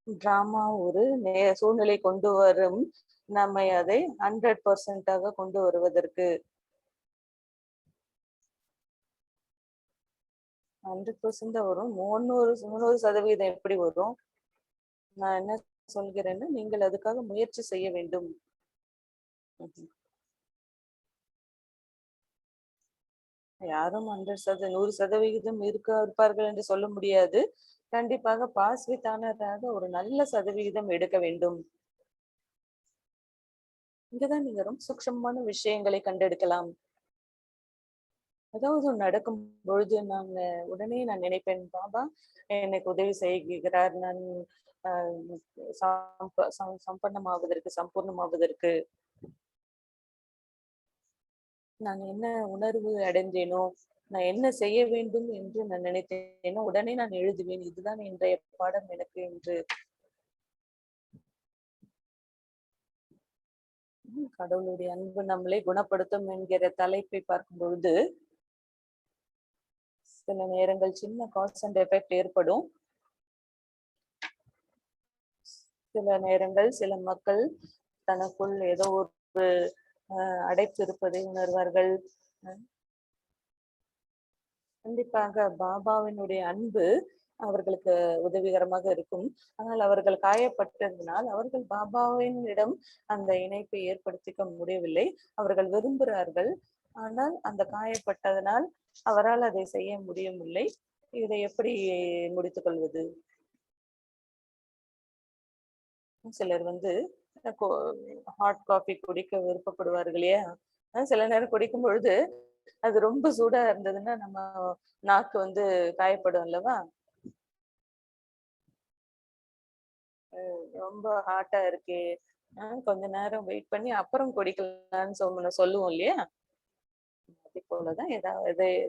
டிராமா ஒரு சூழ்நிலை கொண்டு வரும், நம்மை அதை 100% கொண்டு வருவதற்கு 100% வரும். 300% எப்படி வரும்? நான் என்ன சொல்கிறேன்னா, நீங்கள் அதுக்காக முயற்சி செய்ய வேண்டும். யாரும் 100% இருப்பார்கள் என்று சொல்ல முடியாது. கண்டிப்பாக பாஸ் வித் ஆனராக ஒரு நல்ல சதவிகிதம் எடுக்க வேண்டும். இங்கதான் நீங்க ரொம்ப சூக்ஷமான விஷயங்களை கண்டெடுக்கலாம். ஏதாவது நடக்கும் பொழுது உடனே நான் நினைப்பேன், பாபா எனக்கு உதவி செய்கிறார், நான் சம்பூர்ணமாவதற்கு நான் என்ன உணர்வு அடைந்தேனோ, நான் என்ன செய்ய வேண்டும் என்று நான் நினைத்தேனோ உடனே நான் எழுதுவேன், இதுதான் இன்றைய பாடம் எனக்கு என்று. கடவுளுடைய அன்பு நம்மளை குணப்படுத்தும் என்கிற தலைப்பை பார்க்கும் பொழுது சில நேரங்கள் சின்ன காஸ் அண்ட் எஃபெக்ட் ஏற்படும். சில நேரங்கள் சில மக்கள் தனக்குள் ஏதோ ஒரு அடைப்பு இருப்பதை உணர்வார்கள். கண்டிப்பாக பாபாவினுடைய அன்பு அவர்களுக்கு உதவிகரமாக இருக்கும். ஆனால் அவர்கள் காயப்பட்டதினால் அவர்கள் பாபாவின் இடம் அந்த இணைப்பை ஏற்படுத்திக்க முடியவில்லை. அவர்கள் விரும்புகிறார்கள், ஆனால் அந்த காயப்பட்டதனால் அவரால் அதை செய்ய முடியவில்லை. இதை எப்படி முடித்துக் கொள்வது? சிலர் ஹாட் காஃபி குடிக்க விருப்பப்படுவார்கள் இல்லையா? சில நேரம் குடிக்கும் பொழுது அது ரொம்ப சூடா இருந்ததுன்னா நம்ம நாக்கு காயப்படும் அல்லவா? ரொம்ப ஹாட்டா இருக்கே, கொஞ்ச நேரம் வெயிட் பண்ணி அப்புறம் குடிக்கலாம்னு சொல்லுவோம் இல்லையா? அதே போலதான்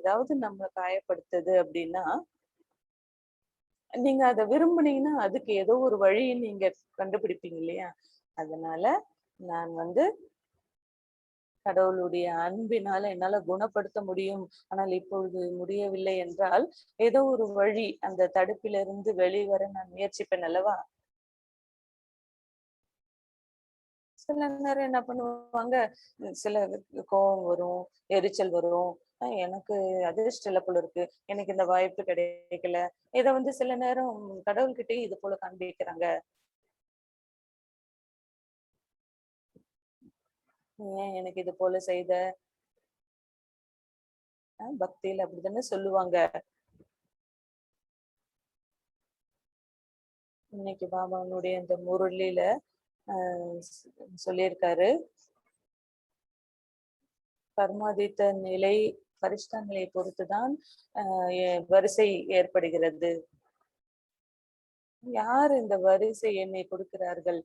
ஏதாவது நம்ம காயப்படுத்துது அப்படின்னா நீங்க அதை விரும்புனீங்கன்னா அதுக்கு ஏதோ ஒரு வழியை நீங்க கண்டுபிடிப்பீங்க இல்லையா? அதனால நான் கடவுளுடைய அன்பினால என்னால குணப்படுத்த முடியும், ஆனால் இப்பொழுது முடியவில்லை என்றால் ஏதோ ஒரு வழி அந்த தடுப்பிலிருந்து வெளிவர நான் முயற்சிப்பேன் அல்லவா? சில நேரம் என்ன பண்ணுவாங்க, சில கோபம் வரும், எரிச்சல் வரும், எனக்கு அதிர்ஷ்டம் இல்ல போல இருக்கு. எனக்கு இந்த வாய்ப்பு கிடைக்கல. இத வந்து சில நேரம் கடவுள்கிட்டயும் இது போல காண்பிக்கிறாங்க. ஏன் எனக்கு இது போல செய்த? பக்தியில அப்படித்தானே சொல்லுவாங்க. இன்னைக்கு பாபானுடைய அந்த முரளில அ சொல்லியிருக்காரு. கர்மாதீத்த நிலை, பரிஷ்டா நிலையை பொறுத்துதான் வரிசை ஏற்படுகிறது. யார் இந்த வரிசை எண்ணை கொடுக்கிறார்கள்?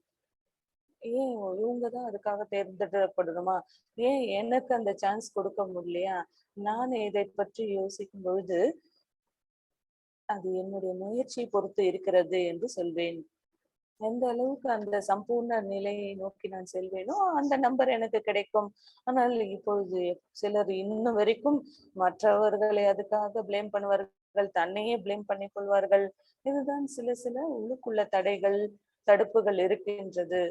ஏன் இவங்க தான் அதுக்காக தேர்ந்தெடுக்கப்படணுமா? ஏன் எனக்கு அந்த சான்ஸ் கொடுக்க முடியலையா? நான் இதை பற்றி யோசிக்கும் பொழுது, அது என்னுடைய முயற்சியை பொறுத்து இருக்கிறது என்று சொல்வேன். எந்த அளவுக்கு அந்த சம்பூர்ண நிலையை நோக்கி நான் செல்வேனோ, அந்த நம்பர் எனக்கு கிடைக்கும். ஆனால் இப்பொழுது சிலர் இன்னும் வரைக்கும் மற்றவர்களை அதுக்காக ப்ளேம் பண்ணுவார்கள். தன்னையே ப்ளேம் பண்ணிக் கொள்வார்கள். இதுதான் சில சில உள்ளுக்குள்ள தடைகள், தடுப்புகள் இருக்கின்றது.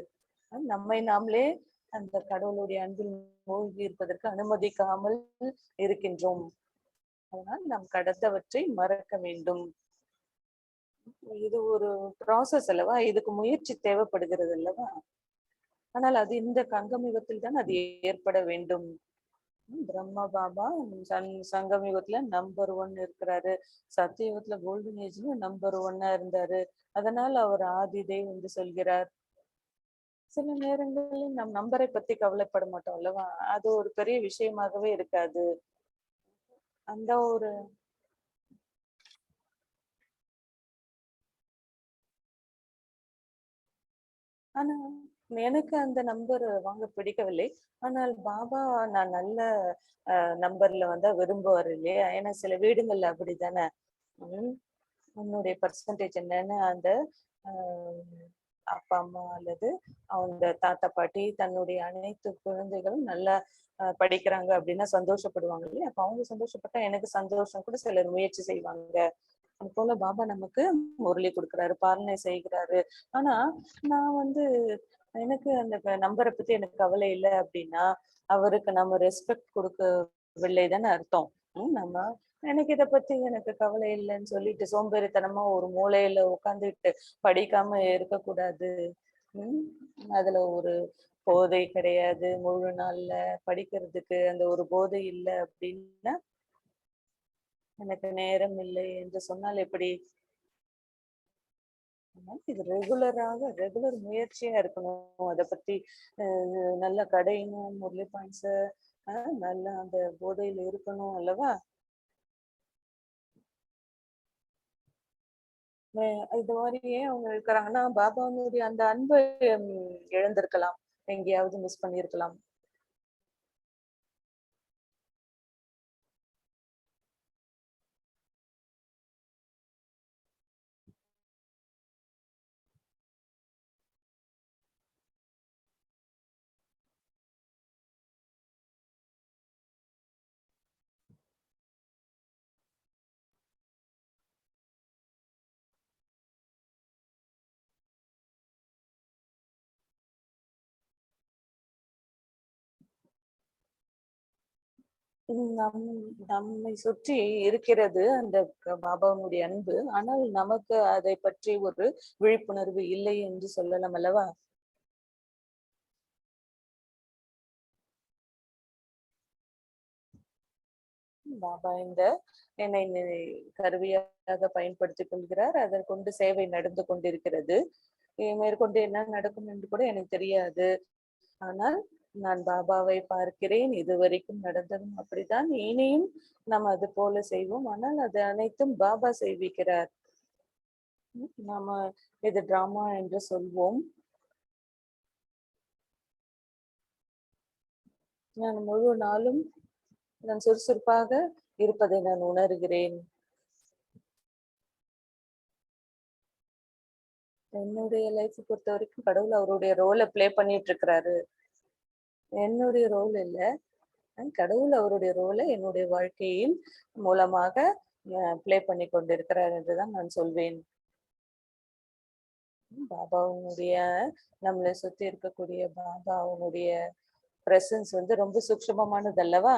நம்மை நாமளே அந்த கடவுளுடைய அன்பில் மூழ்கி இருப்பதற்கு அனுமதிக்காமல் இருக்கின்றோம். அதனால் நாம் கடந்தவற்றை மறக்க வேண்டும். இது ஒரு ப்ராசஸ் அல்லவா? இதுக்கு முயற்சி தேவைப்படுகிறது அல்லவா? ஆனால் அது இந்த கங்கமிகத்தில் தான் அது ஏற்பட வேண்டும். பிரம்மா பாபா சங்கமிகத்துல நம்பர் 1 இருக்கிறாரு. சத்தியுகத்துல கோல்டன் ஏஜ்ல நம்பர் 1 இருந்தாரு. அதனால அவர் ஆதிதேவ் என்று சொல்கிறார். சில நேரங்களில் நம் நம்பரை பத்தி கவலைப்பட மாட்டோம் அல்லவா? அது ஒரு பெரிய விஷயமாகவே இருக்காது. அந்த ஒரு ஆனா எனக்கு அந்த நம்பர் வாங்க பிடிக்கவில்லை. ஆனால் பாபா நான் நல்ல நம்பர்ல வந்தா விரும்புவார் இல்லையா? ஏன்னா சில வீடுகள்ல அப்படித்தானே. ம். உன்னுடைய பெர்சன்டேஜ் என்னன்னு அந்த அ அப்பா, அம்மா அல்லது அவங்க தாத்தா, பாட்டி தன்னுடைய அனைத்து குழந்தைகளும் நல்லா படிக்கிறாங்க அப்படின்னா சந்தோஷப்படுவாங்க இல்லையா? அப்ப அவங்க சந்தோஷப்பட்டா எனக்கு சந்தோஷம் கூட சிலர் முயற்சி செய்வாங்க. அதுபோல பாபா நமக்கு முரளி குடுக்குறாரு, பாலனை செய்கிறாரு. ஆனா, நான் வந்து எனக்கு அந்த நம்பர பத்தி எனக்கு கவலை இல்ல அப்டின்னா, அவருக்கு நம்ம ரெஸ்பெக்ட் குடுக்கவில்லை தானே அர்த்தம். நம்ம எனக்கு இத பத்தி எனக்கு கவலை இல்லன்னு சொல்லிட்டு சோம்பேறித்தனமா ஒரு மூலையில உட்கார்ந்துட்டு படிக்காம இருக்கக்கூடாது. ம். அதுல ஒரு போதை கிடையாது. முழு நாள்ல படிக்கிறதுக்கு அந்த ஒரு போதை இல்ல அப்டின்னா, எனக்கு நேரம் இல்லை என்று சொன்னால் எப்படி? இது ரெகுலர் முயற்சியா இருக்கணும். அத பத்தி அ நல்லா கடையணும், முரளி பாயிண்ட்ஸ நல்லா அந்த போதையில இருக்கணும் அல்லவா? அ இது மாரியே அவங்க இருக்கிறாங்கன்னா, பாபாவுடைய அந்த அன்ப இழந்திருக்கலாம். எங்கேயாவது மிஸ் பண்ணியிருக்கலாம். நம் நம்மை சுற்றி இருக்கிறது அந்த பாபாவினுடைய அன்பு. ஆனால் நமக்கு அதை பற்றி ஒரு விழிப்புணர்வு இல்லை என்று சொல்லலாம் அல்லவா? பாபா இந்த என்னை கருவியாக பயன்படுத்திக் கொள்கிறார். அதன் கொண்டு சேவை நடந்து கொண்டிருக்கிறது. மேற்கொண்டு என்ன நடக்கும் என்று கூட எனக்கு தெரியாது. ஆனால் நான் பாபாவை பார்க்கிறேன். இதுவரைக்கும் நடந்ததும் அப்படித்தான். இனியும் நாம் அது போல செய்வோம். ஆனால் அது அனைத்தும் பாபா செய்விக்கிறார். நாம இது டிராமா என்று சொல்வோம். நான் முழு நாளும் நான் சுறுசுறுப்பாக இருப்பதை நான் உணர்கிறேன். என்னுடைய லைஃப் பொறுத்தவரைக்கும் கடவுள் அவருடைய ரோல ப்ளே பண்ணிட்டு இருக்கிறாரு. என்னுடைய ரோல் இல்ல. கடவுள் அவருடைய ரோல என்னுடைய வாழ்க்கையின் மூலமாக ப்ளே பண்ணி கொண்டிருக்கிறார் என்றுதான் நான் சொல்வேன். பாபாவுனுடைய நம்மளை சுத்தி இருக்கக்கூடிய பாபாவுனுடைய பிரசன்ஸ் வந்து ரொம்ப சூக்ஷ்மமானது அல்லவா?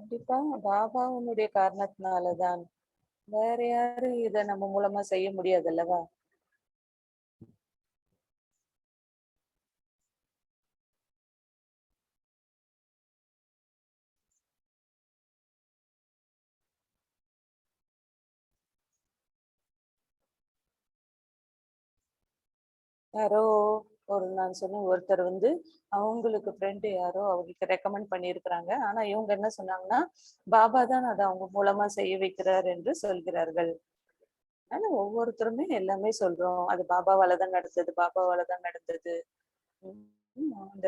கண்டிப்பா பாபாவினுடைய காரணத்தினாலதான். வேற யாரும் இத நம்ம மூலமா செய்ய முடியாது அல்லவா? யாரோ நான் சொன்ன ஒருத்தர் வந்து அவங்களுக்கு ஃப்ரெண்ட் யாரோ அவங்களுக்கு ரெக்கமெண்ட் பண்ணியிருக்கிறாங்க. ஆனா இவங்க என்ன சொன்னாங்கன்னா, பாபா தான் அத அவங்க மூலமா செய்ய வைக்கிறார் என்று சொல்கிறார்கள். ஆனா ஒவ்வொருத்தருமே எல்லாமே சொல்றோம். அது பாபாவால தான் நடந்தது, பாபாவால தான் நடந்தது. அந்த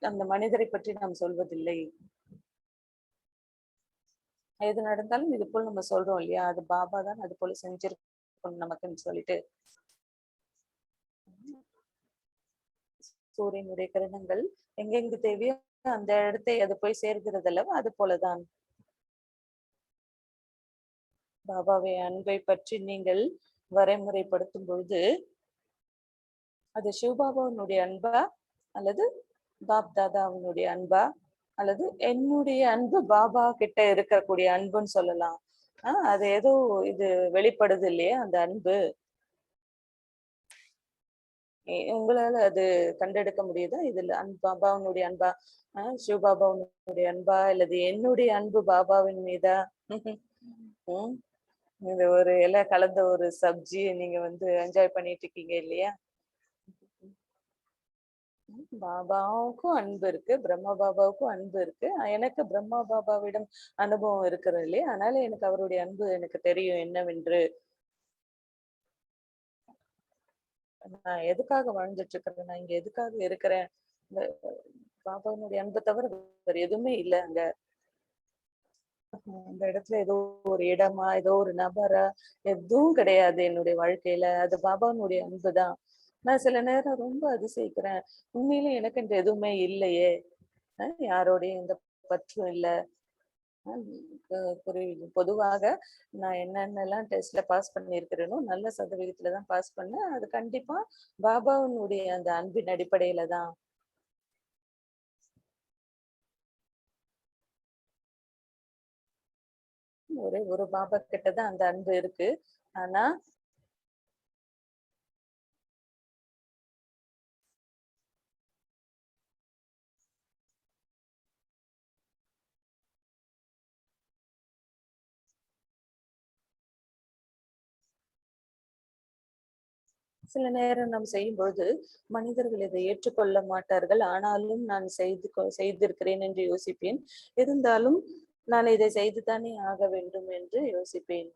அந்த மனிதரை பற்றி நாம் சொல்வதில்லை. எது நடந்தாலும் இது போல் நம்ம சொல்றோம் இல்லையா? அது பாபா தான் அது போல செஞ்சிருக்கணும் நமக்குன்னு சொல்லிட்டு. சூரியனுடைய கிரணங்கள் எங்கெங்கு தேவையோ அந்த இடத்தை அது போய் சேர்கிறது அல்லவா? அது போலதான். பாபாவை அன்பை பற்றி நீங்கள் வரைமுறைப்படுத்தும் பொழுது, அது சிவபாபாவினுடைய அன்பா? அல்லது பாப் தாதாவினுடைய அன்பா? அல்லது என்னுடைய அன்பு பாபா கிட்ட இருக்கக்கூடிய அன்புன்னு சொல்லலாம். அது ஏதோ இது வெளிப்படுது இல்லையா? அந்த அன்பு. உங்களால அது கண்டெடுக்க முடியுதா? இதுல பாபாவினுடைய அன்பா? சிவபாபாவினுடைய அன்பா? அல்லது என்னுடைய அன்பு பாபாவின் மீதா? ம். இது ஒரு இலை கலந்த ஒரு சப்ஜிய நீங்க வந்து என்ஜாய் பண்ணிட்டு இருக்கீங்க இல்லையா? பாபாவுக்கும் அன்பு இருக்கு. பிரம்மா பாபாவுக்கும் அன்பு இருக்கு. எனக்கு பிரம்மா பாபாவிடம் அனுபவம் இருக்கிறது இல்லையா? அதனால எனக்கு அவருடைய அன்பு எனக்கு தெரியும் என்னவென்று. நான் எதுக்காக வாழ்ந்துட்டு இருக்கிறேன்? நான் இங்க எதுக்காக இருக்கிறேன்? இந்த பாபாவினுடைய அன்பை தவிர வேற எதுவுமே இல்ல அங்க. அந்த இடத்துல ஏதோ ஒரு இடமா, ஏதோ ஒரு நபரா, எதுவும் கிடையாது என்னுடைய வாழ்க்கையில. அது பாபாவினுடைய அன்புதான். நான் சில நேரம் ரொம்ப அதிசயிக்கிறேன். உண்மையிலே எனக்குன்ட்டு எதுவுமே இல்லையே! யாரோடையும் எந்த பற்றும் இல்ல. அ புரியுது. பொதுவாக நான் என்னென்னலாம் டெஸ்ட்ல பாஸ் பண்ணியிருக்கிறேனோ, நல்ல சதவீதத்துல தான் பாஸ் பண்ணேன். அது கண்டிப்பா பாபாவினுடைய அந்த அன்பின் அடிப்படையில தான். ஒரே ஒரு பாபா கிட்ட தான் அந்த அன்பு இருக்கு. ஆனா சில நேரம் நாம் செய்யும்பொழுது, மனிதர்கள் இதை ஏற்றுக்கொள்ள மாட்டார்கள். ஆனாலும் நான் செய்திருக்கிறேன் என்று யோசிப்பேன். இருந்தாலும் நான் இதை செய்து தானே ஆக வேண்டும் என்று யோசிப்பேன்.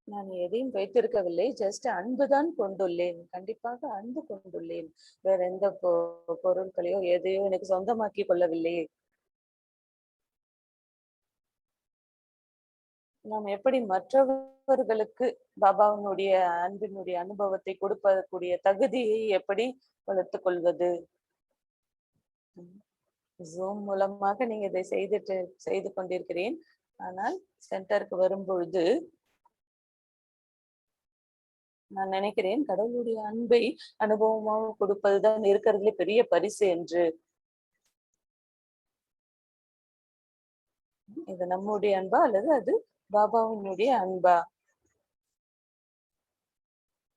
நான் எதையும் வைத்திருக்கவில்லை. ஜஸ்ட் அன்புதான் கொண்டுள்ளேன். கண்டிப்பாக அன்பு கொண்டுள்ளேன். வேற எந்த பொருட்களையோ, எதையோ எனக்கு சொந்தமாக்கிக் கொள்ளவில்லை. நாம் எப்படி மற்றவர்களுக்கு பாபாவினுடைய அன்பினுடைய அனுபவத்தை கொடுக்கக்கூடிய தகுதியை எப்படி வளர்த்துக் கொள்வது? ஜூம் மூலமாக நீங்க இதை செய்து கொண்டிருக்கிறேன். ஆனால் சென்டருக்கு வரும்பொழுது நான் நினைக்கிறேன் கடவுளுடைய அன்பை அனுபவமாக கொடுப்பதுதான் இருக்கிறதுலே பெரிய பரிசு என்று. இது நம்முடைய அன்பா அல்லது அது பாபாவினுடைய அன்பா?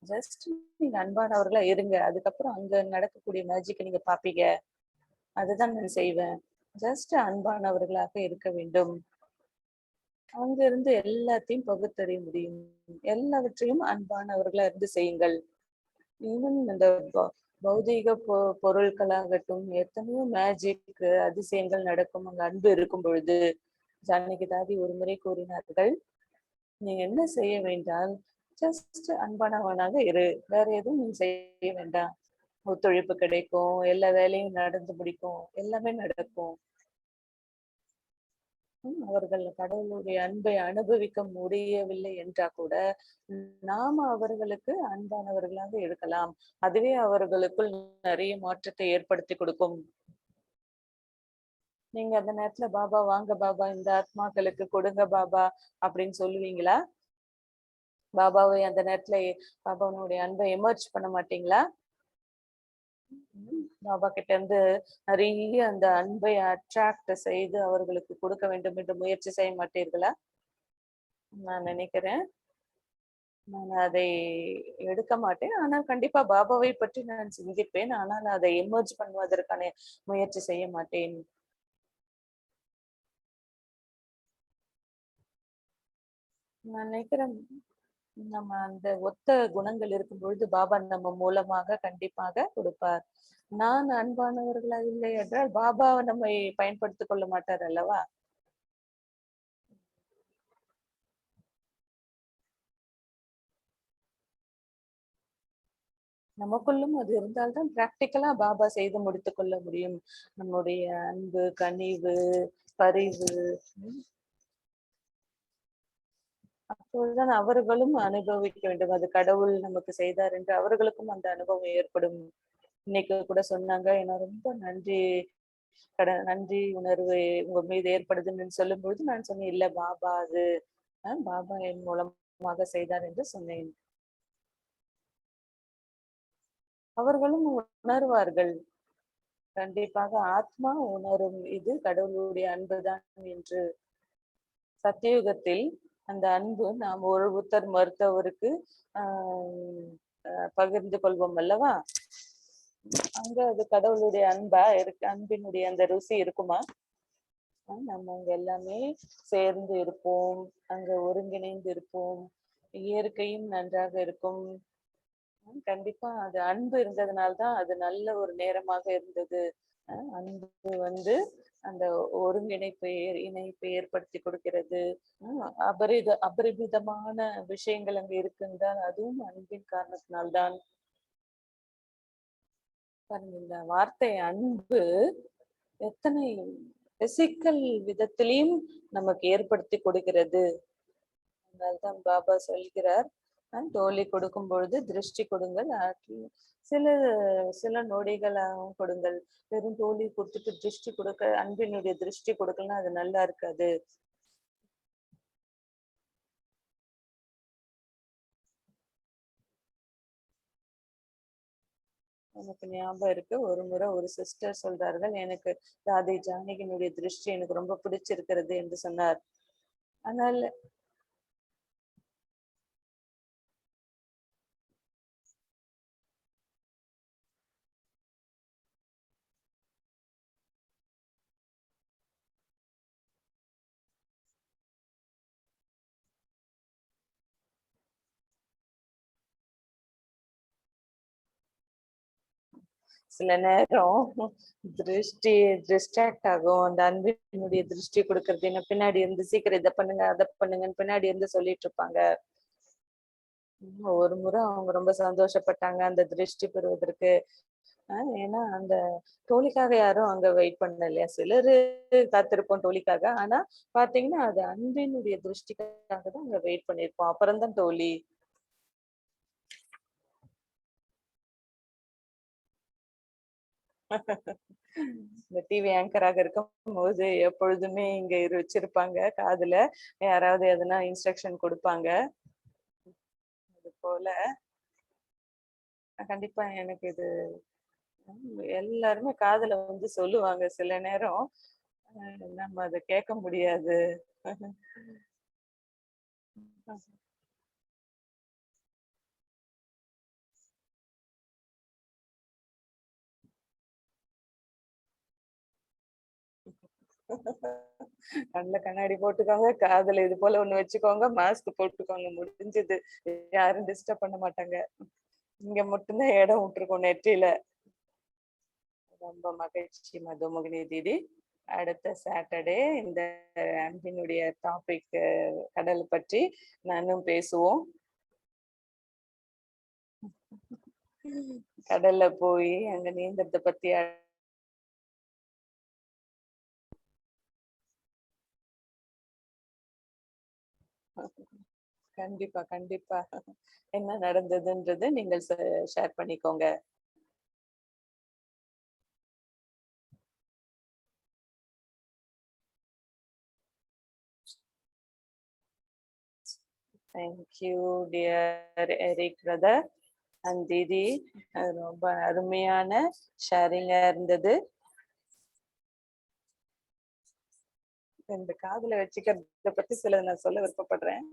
ஜஸ்ட் நீங்க அன்பானவர்களா இருங்க. அதுக்கப்புறம் அங்க நடக்கக்கூடிய மேஜிக்க நீங்க பாப்பீங்க. அதுதான் நான் செய்வேன். ஜஸ்ட் அன்பானவர்களாக இருக்க வேண்டும். அங்க இருந்து எல்லாத்தையும் பகுத்தறிய முடியும். எல்லாவற்றையும் அன்பானவர்களா இருந்து செய்யுங்கள். ஈவன் இந்த பௌதீக பொருட்களாகட்டும், எத்தனையோ மேஜிக் அதிசயங்கள் நடக்கும் அங்க அன்பு இருக்கும் பொழுது. ஜானகி தாதி ஒரு முறை கூறினார்கள், நீங்க என்ன செய்ய வேண்டாம், ஜஸ்ட் அன்பானவனாக இரு. வேற எதுவும் நீ செய்ய வேண்டாம். ஒத்துழைப்பு கிடைக்கும், எல்லா வேலையும் நடந்து முடிக்கும், எல்லாமே நடக்கும். அவர்கள் கடவுளுடைய அன்பை அனுபவிக்க முடியவில்லை என்றா கூட, நாம அவர்களுக்கு அன்பானவர்களாக இருக்கலாம். அதுவே அவர்களுக்குள் நிறைய மாற்றத்தை ஏற்படுத்தி கொடுக்கும். நீங்க அந்த நேரத்துல பாபா வாங்க பாபா இந்த ஆத்மாக்களுக்கு கொடுங்க பாபா அப்படின்னு சொல்லுவீங்களா? பாபாவை அந்த நேரத்துல பாபாவுடைய அன்பை எமர்ஜ் பண்ண மாட்டீங்களா? பாபா கிட்ட இருந்து நிறைய அந்த அன்பை அட்ராக்ட் செய்து அவர்களுக்கு கொடுக்க வேண்டும் என்று முயற்சி செய்ய மாட்டீர்களா? நான் நினைக்கிறேன். நான் அதை எடுக்க மாட்டேன். ஆனால் கண்டிப்பா பாபாவை பற்றி நான் சிந்திப்பேன். ஆனால் அதை எமர்ஜ் பண்ணுவதற்கான முயற்சி செய்ய மாட்டேன். நான் நினைக்கிறேன் நம்ம அந்த ஒத்த குணங்கள் இருக்கும் பொழுது பாபா நம்ம மூலமாக கண்டிப்பாக கொடுப்பார். நான் அன்பானவர்களா இல்லை என்றால் பாபா நம்மை பயன்படுத்திக் கொள்ள மாட்டார் அல்லவா? நமக்குள்ளும் அது இருந்தால்தான் பிராக்டிக்கலா பாபா செய்து முடித்துக் கொள்ள முடியும். நம்முடைய அன்பு, கனிவு, பரிவு. அப்பொழுதுதான் அவர்களும் அனுபவிக்க வேண்டும். அது கடவுள் நமக்கு செய்தார் என்று அவர்களுக்கும் அந்த அனுபவம் ஏற்படும். இன்னைக்கு கூட சொன்னாங்க, "நான் ரொம்ப நன்றி நன்றி உணர்வு உங்க மீது ஏற்படுதுன்னு" சொல்லும்பொழுது நான் சொன்னேன், "இல்ல பாபா அது பாபா என் மூலமாக செய்தார்" என்று சொன்னேன். அவர்களும் உணர்வார்கள். கண்டிப்பாக ஆத்மா உணரும் இது கடவுளுடைய அன்புதான் என்று. சத்தியுகத்தில் அந்த அன்பு நாம் ஒருத்தர் மருத்துவருக்கு ஆஹ் பகிர்ந்து கொள்வோம் அல்லவா? அங்க அது கடவுளுடைய அன்பா இருக்கு, அன்பினுடைய அந்த ருசி இருக்குமா? நம்ம அங்க எல்லாமே சேர்ந்து இருப்போம், அங்க ஒருங்கிணைந்து இருப்போம், இயற்கையும் நன்றாக இருக்கும். கண்டிப்பா அது அன்பு இருந்ததுனால்தான் அது நல்ல ஒரு நேரமாக இருந்தது. அன்பு வந்து அந்த ஒருங்கிணைப்பை இணைப்பை ஏற்படுத்தி கொடுக்கிறது. அபரிமிதமான விஷயங்கள் அங்க இருக்குன்றால் அதுவும் அன்பின் காரணத்தினால்தான். பாருங்க இந்த வார்த்தை அன்பு எத்தனை பிசிக்கல் விதத்திலையும் நமக்கு ஏற்படுத்தி கொடுக்கிறது. அதனால்தான் பாபா சொல்கிறார், தோழி கொடுக்கும் பொழுது திருஷ்டி கொடுங்கள். சில சில நொடிகளாகவும் கொடுங்கள். வெறும் தோழி கொடுத்துட்டு திருஷ்டி கொடுக்க அன்பினுடைய திருஷ்டி கொடுக்கலன்னா அது நல்லா இருக்காது. எனக்கு ஞாபகம் இருக்கு. ஒரு முறை ஒரு சிஸ்டர் சொல்றார்கள், எனக்கு ராதே ஜானகியினுடைய திருஷ்டி எனக்கு ரொம்ப பிடிச்சிருக்கிறது என்று சொன்னார். ஆனால் சில நேரம் திருஷ்டி டிஸ்ட்ராக்ட் ஆகும். அந்த அன்பினுடைய திருஷ்டி கொடுக்கறது என்ன பின்னாடி இருந்து சீக்கிரம் இதை பண்ணுங்க அதை பண்ணுங்கன்னு பின்னாடி இருந்து சொல்லிட்டு இருப்பாங்க. ஒரு முறை அவங்க ரொம்ப சந்தோஷப்பட்டாங்க அந்த திருஷ்டி பெறுவதற்கு. ஏன்னா அந்த தோழிக்காக யாரும் அங்க வெயிட் பண்ணல இல்லையா? சிலரு காத்திருப்போம் தோழிக்காக. ஆனா பாத்தீங்கன்னா அது அன்பினுடைய திருஷ்டிக்காக தான் அங்க வெயிட் பண்ணிருப்போம். அப்புறம்தான் தோழி. இந்த டிவி ஆங்கராக இருக்கும் போது எப்பொழுதுமே இங்க வச்சிருப்பாங்க காதுல. யாராவது எதனா இன்ஸ்ட்ரக்ஷன் கொடுப்பாங்க. அது போல கண்டிப்பா எனக்கு இது எல்லாருமே காதுல வந்து சொல்லுவாங்க சில நேரம். நம்ம அத கேட்க முடியாது. கண்ணுல கண்ணாடி போட்டுக்கோங்க, காதுல இது போல ஒண்ணு வச்சுக்கோங்க, மாஸ்க் போட்டுக்கோங்க, முடிஞ்சது. யாரும் டிஸ்டர்ப் பண்ண மாட்டாங்க. இங்க மட்டும்தான் இடம் விட்டுருக்கோம் நெற்றியில. ரொம்ப மகிழ்ச்சி மதுமோகினி தீதி. அடுத்த சாட்டர்டே இந்த அன்பினுடைய டாபிக் கடல் பற்றி நானும் பேசுவோம். கடல்ல போய் அங்க நீந்தறத பத்தி கண்டிப்பா, கண்டிப்பா. என்ன நடந்ததுன்றத நீங்கள் ஷேர் பண்ணிக்கோங்க. Thank you dear Eric brother and தீதி. ரொம்ப அருமையான ஷேரிங்கா இருந்தது. இந்த காதுல வச்சுக்கிறத பத்தி சிலது நான் சொல்ல விருப்பப்படுறேன்.